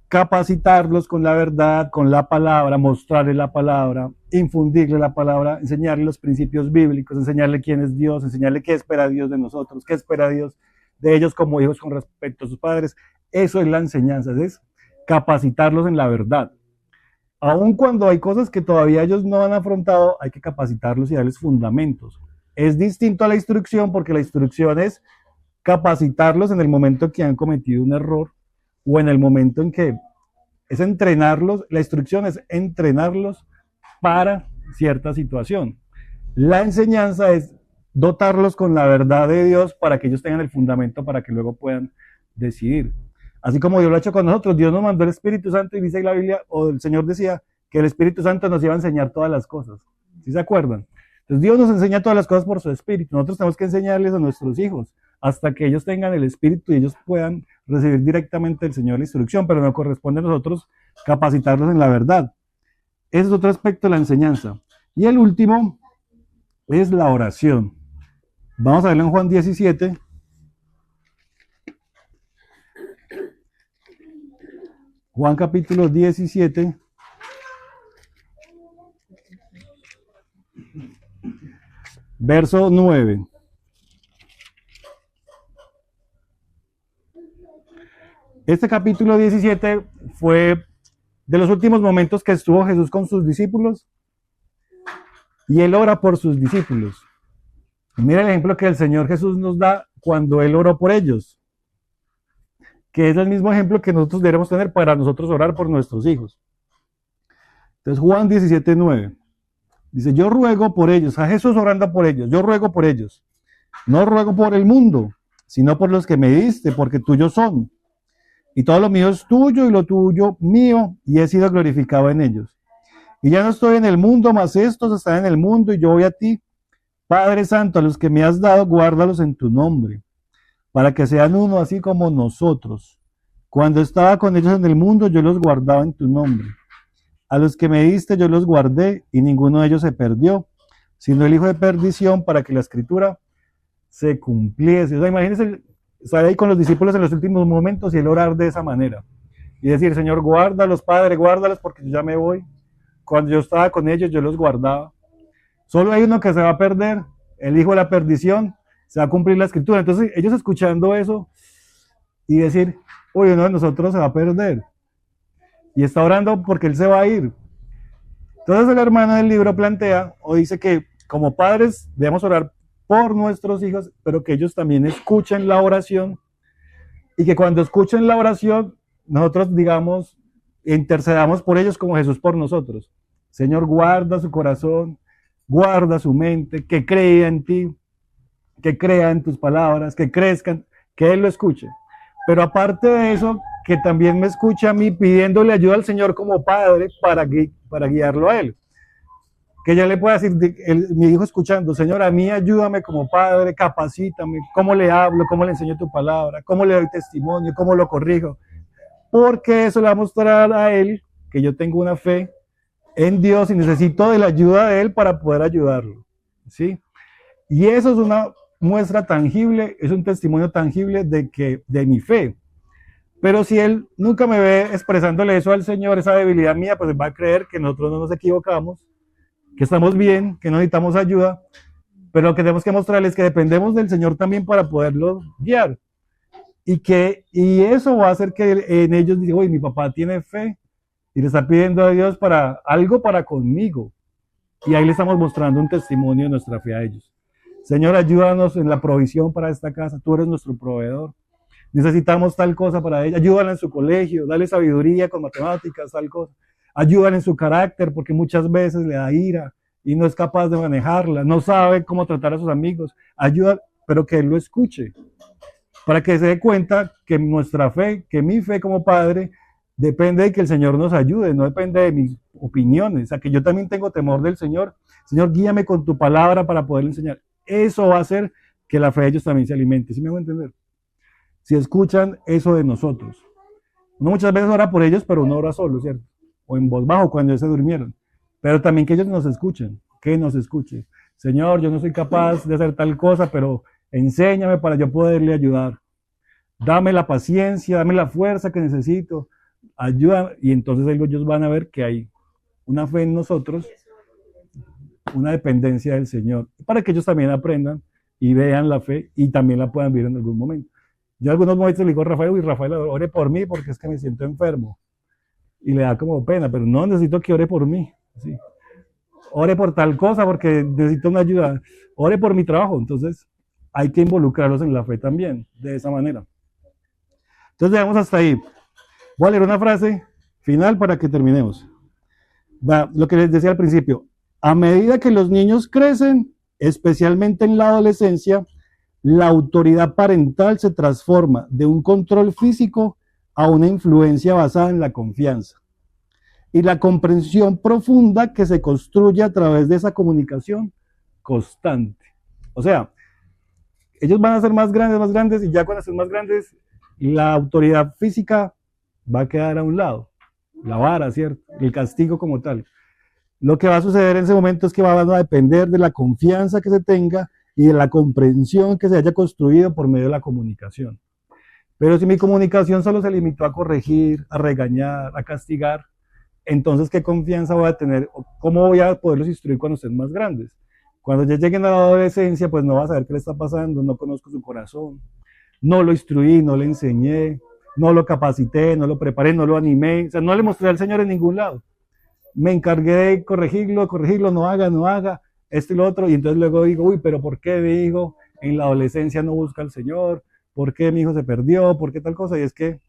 capacitarlos con la verdad, con la palabra, mostrarles la palabra, infundirle la palabra, enseñarle los principios bíblicos, enseñarle quién es Dios, enseñarle qué espera Dios de nosotros, qué espera Dios de ellos como hijos con respecto a sus padres. Eso es la enseñanza, es capacitarlos en la verdad. Aun cuando hay cosas que todavía ellos no han afrontado, hay que capacitarlos y darles fundamentos. Es distinto a la instrucción porque la instrucción es capacitarlos en el momento que han cometido un error o en el momento en que es entrenarlos. La instrucción es entrenarlos para cierta situación. La enseñanza es dotarlos con la verdad de Dios para que ellos tengan el fundamento para que luego puedan decidir. Así como Dios lo ha hecho con nosotros, Dios nos mandó el Espíritu Santo y dice la Biblia, o el Señor decía, que el Espíritu Santo nos iba a enseñar todas las cosas. ¿Sí se acuerdan? Entonces Dios nos enseña todas las cosas por su Espíritu. Nosotros tenemos que enseñarles a nuestros hijos hasta que ellos tengan el Espíritu y ellos puedan recibir directamente del Señor la instrucción, pero nos corresponde a nosotros capacitarlos en la verdad. Ese es otro aspecto de la enseñanza. Y el último es la oración. Vamos a verlo en Juan 17. Juan capítulo 17. Verso 9. Este capítulo 17 fue de los últimos momentos que estuvo Jesús con sus discípulos y él ora por sus discípulos. Y mira el ejemplo que el Señor Jesús nos da cuando él oró por ellos, que es el mismo ejemplo que nosotros debemos tener para nosotros orar por nuestros hijos. Entonces Juan 17:9 dice, yo ruego por ellos, a Jesús orando por ellos, yo ruego por ellos, no ruego por el mundo, sino por los que me diste, porque tuyos son. Y todo lo mío es tuyo y lo tuyo mío, y he sido glorificado en ellos. Y ya no estoy en el mundo, mas estos están en el mundo y yo voy a ti. Padre Santo, a los que me has dado, guárdalos en tu nombre, para que sean uno así como nosotros. Cuando estaba con ellos en el mundo, yo los guardaba en tu nombre. A los que me diste, yo los guardé, y ninguno de ellos se perdió, sino el hijo de perdición, para que la escritura se cumpliese. O sea, imagínense estar ahí con los discípulos en los últimos momentos y el orar de esa manera. Y decir, Señor, guárdalos, Padre, guárdalos, porque yo ya me voy. Cuando yo estaba con ellos, yo los guardaba. Solo hay uno que se va a perder, el hijo de la perdición, se va a cumplir la escritura. Entonces, ellos escuchando eso y decir, uy, uno de nosotros se va a perder. Y está orando porque él se va a ir. Entonces, el hermano del libro plantea o dice que como padres debemos orar por nuestros hijos, pero que ellos también escuchen la oración y que cuando escuchen la oración, nosotros, digamos, intercedamos por ellos como Jesús por nosotros. Señor, guarda su corazón, guarda su mente, que crea en ti, que crea en tus palabras, que crezcan, que Él lo escuche. Pero aparte de eso, que también me escuche a mí pidiéndole ayuda al Señor como padre para guiarlo a Él. Que ya le pueda decir, mi hijo escuchando, Señor, a mí ayúdame como padre, capacítame, cómo le hablo, cómo le enseño tu palabra, cómo le doy testimonio, cómo lo corrijo. Porque eso le va a mostrar a él que yo tengo una fe en Dios y necesito de la ayuda de Él para poder ayudarlo, ¿sí? Y eso es una muestra tangible, es un testimonio tangible de mi fe. Pero si Él nunca me ve expresándole eso al Señor, esa debilidad mía, pues Él va a creer que nosotros no nos equivocamos, que estamos bien, que no necesitamos ayuda, pero lo que tenemos que mostrarles es que dependemos del Señor también para poderlos guiar. Y eso va a hacer que en ellos digan, oye, mi papá tiene fe y le está pidiendo a Dios para algo para conmigo. Y ahí le estamos mostrando un testimonio de nuestra fe a ellos. Señor, ayúdanos en la provisión para esta casa. Tú eres nuestro proveedor. Necesitamos tal cosa para ella. Ayúdala en su colegio. Dale sabiduría con matemáticas, tal cosa. Ayúdala en su carácter, porque muchas veces le da ira y no es capaz de manejarla. No sabe cómo tratar a sus amigos. Ayuda, pero que Él lo escuche. para que se dé cuenta que nuestra fe, que mi fe como padre, depende de que el Señor nos ayude, no depende de mis opiniones, o sea, que yo también tengo temor del Señor. Señor, guíame con tu palabra para poder enseñar. Eso va a hacer que la fe de ellos también se alimente, ¿sí me voy a entender? Si escuchan eso de nosotros. Uno muchas veces ora por ellos, pero uno ora solo, ¿cierto? O en voz baja cuando ellos se durmieron. Pero también que ellos nos escuchen, que nos escuchen. Señor, yo no soy capaz de hacer tal cosa, pero enséñame para yo poderle ayudar. Dame la paciencia, dame la fuerza que necesito. Ayuda. Y entonces ellos van a ver que hay una fe en nosotros, una dependencia del Señor, para que ellos también aprendan y vean la fe y también la puedan vivir en algún momento. Yo en algunos momentos le digo a Rafael, uy, Rafael, ore por mí porque es que me siento enfermo. Y le da como pena, pero no, necesito que ore por mí. ¿Sí? Ore por tal cosa porque necesito una ayuda. Ore por mi trabajo. Entonces hay que involucrarlos en la fe también, de esa manera. Entonces llegamos hasta ahí. Voy a leer una frase final para que terminemos. Lo que les decía al principio, a medida que los niños crecen, especialmente en la adolescencia, la autoridad parental se transforma de un control físico a una influencia basada en la confianza y la comprensión profunda que se construye a través de esa comunicación constante. O sea, ellos van a ser más grandes, y ya cuando sean más grandes, la autoridad física va a quedar a un lado, la vara, ¿cierto? El castigo como tal. Lo que va a suceder en ese momento es que van a depender de la confianza que se tenga y de la comprensión que se haya construido por medio de la comunicación. Pero si mi comunicación solo se limitó a corregir, a regañar, a castigar, entonces ¿qué confianza voy a tener? ¿Cómo voy a poderlos instruir cuando estén más grandes? Cuando ya lleguen a la adolescencia, pues no va a saber qué le está pasando, no conozco su corazón, no lo instruí, no le enseñé, no lo capacité, no lo preparé, no lo animé, o sea, no le mostré al Señor en ningún lado. Me encargué de corregirlo, no haga, esto y lo otro, y entonces luego digo, uy, pero ¿por qué mi hijo en la adolescencia no busca al Señor? ¿Por qué mi hijo se perdió? ¿Por qué tal cosa? Y es que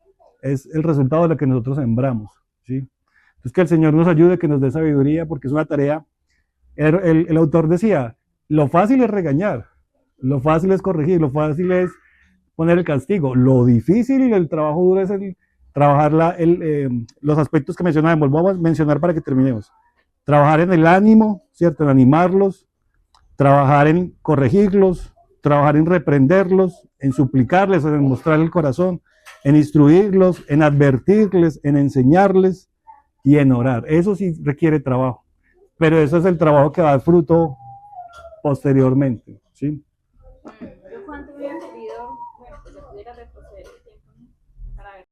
es el resultado de lo que nosotros sembramos, ¿sí? Entonces que el Señor nos ayude, que nos dé sabiduría, porque es una tarea. El autor decía, lo fácil es regañar, lo fácil es corregir, lo fácil es poner el castigo, lo difícil y el trabajo duro es trabajar los aspectos que mencionábamos. Vamos a mencionar para que terminemos. Trabajar en el ánimo, ¿cierto? En animarlos, trabajar en corregirlos, trabajar en reprenderlos, en suplicarles, en mostrar el corazón, en instruirlos, en advertirles, en enseñarles y en orar. Eso sí requiere trabajo, pero eso es el trabajo que va a dar fruto posteriormente, ¿sí? Yo cuánto hubiera querido, bueno, pues yo pudiera retroceder el tiempo, ¿no? Para ver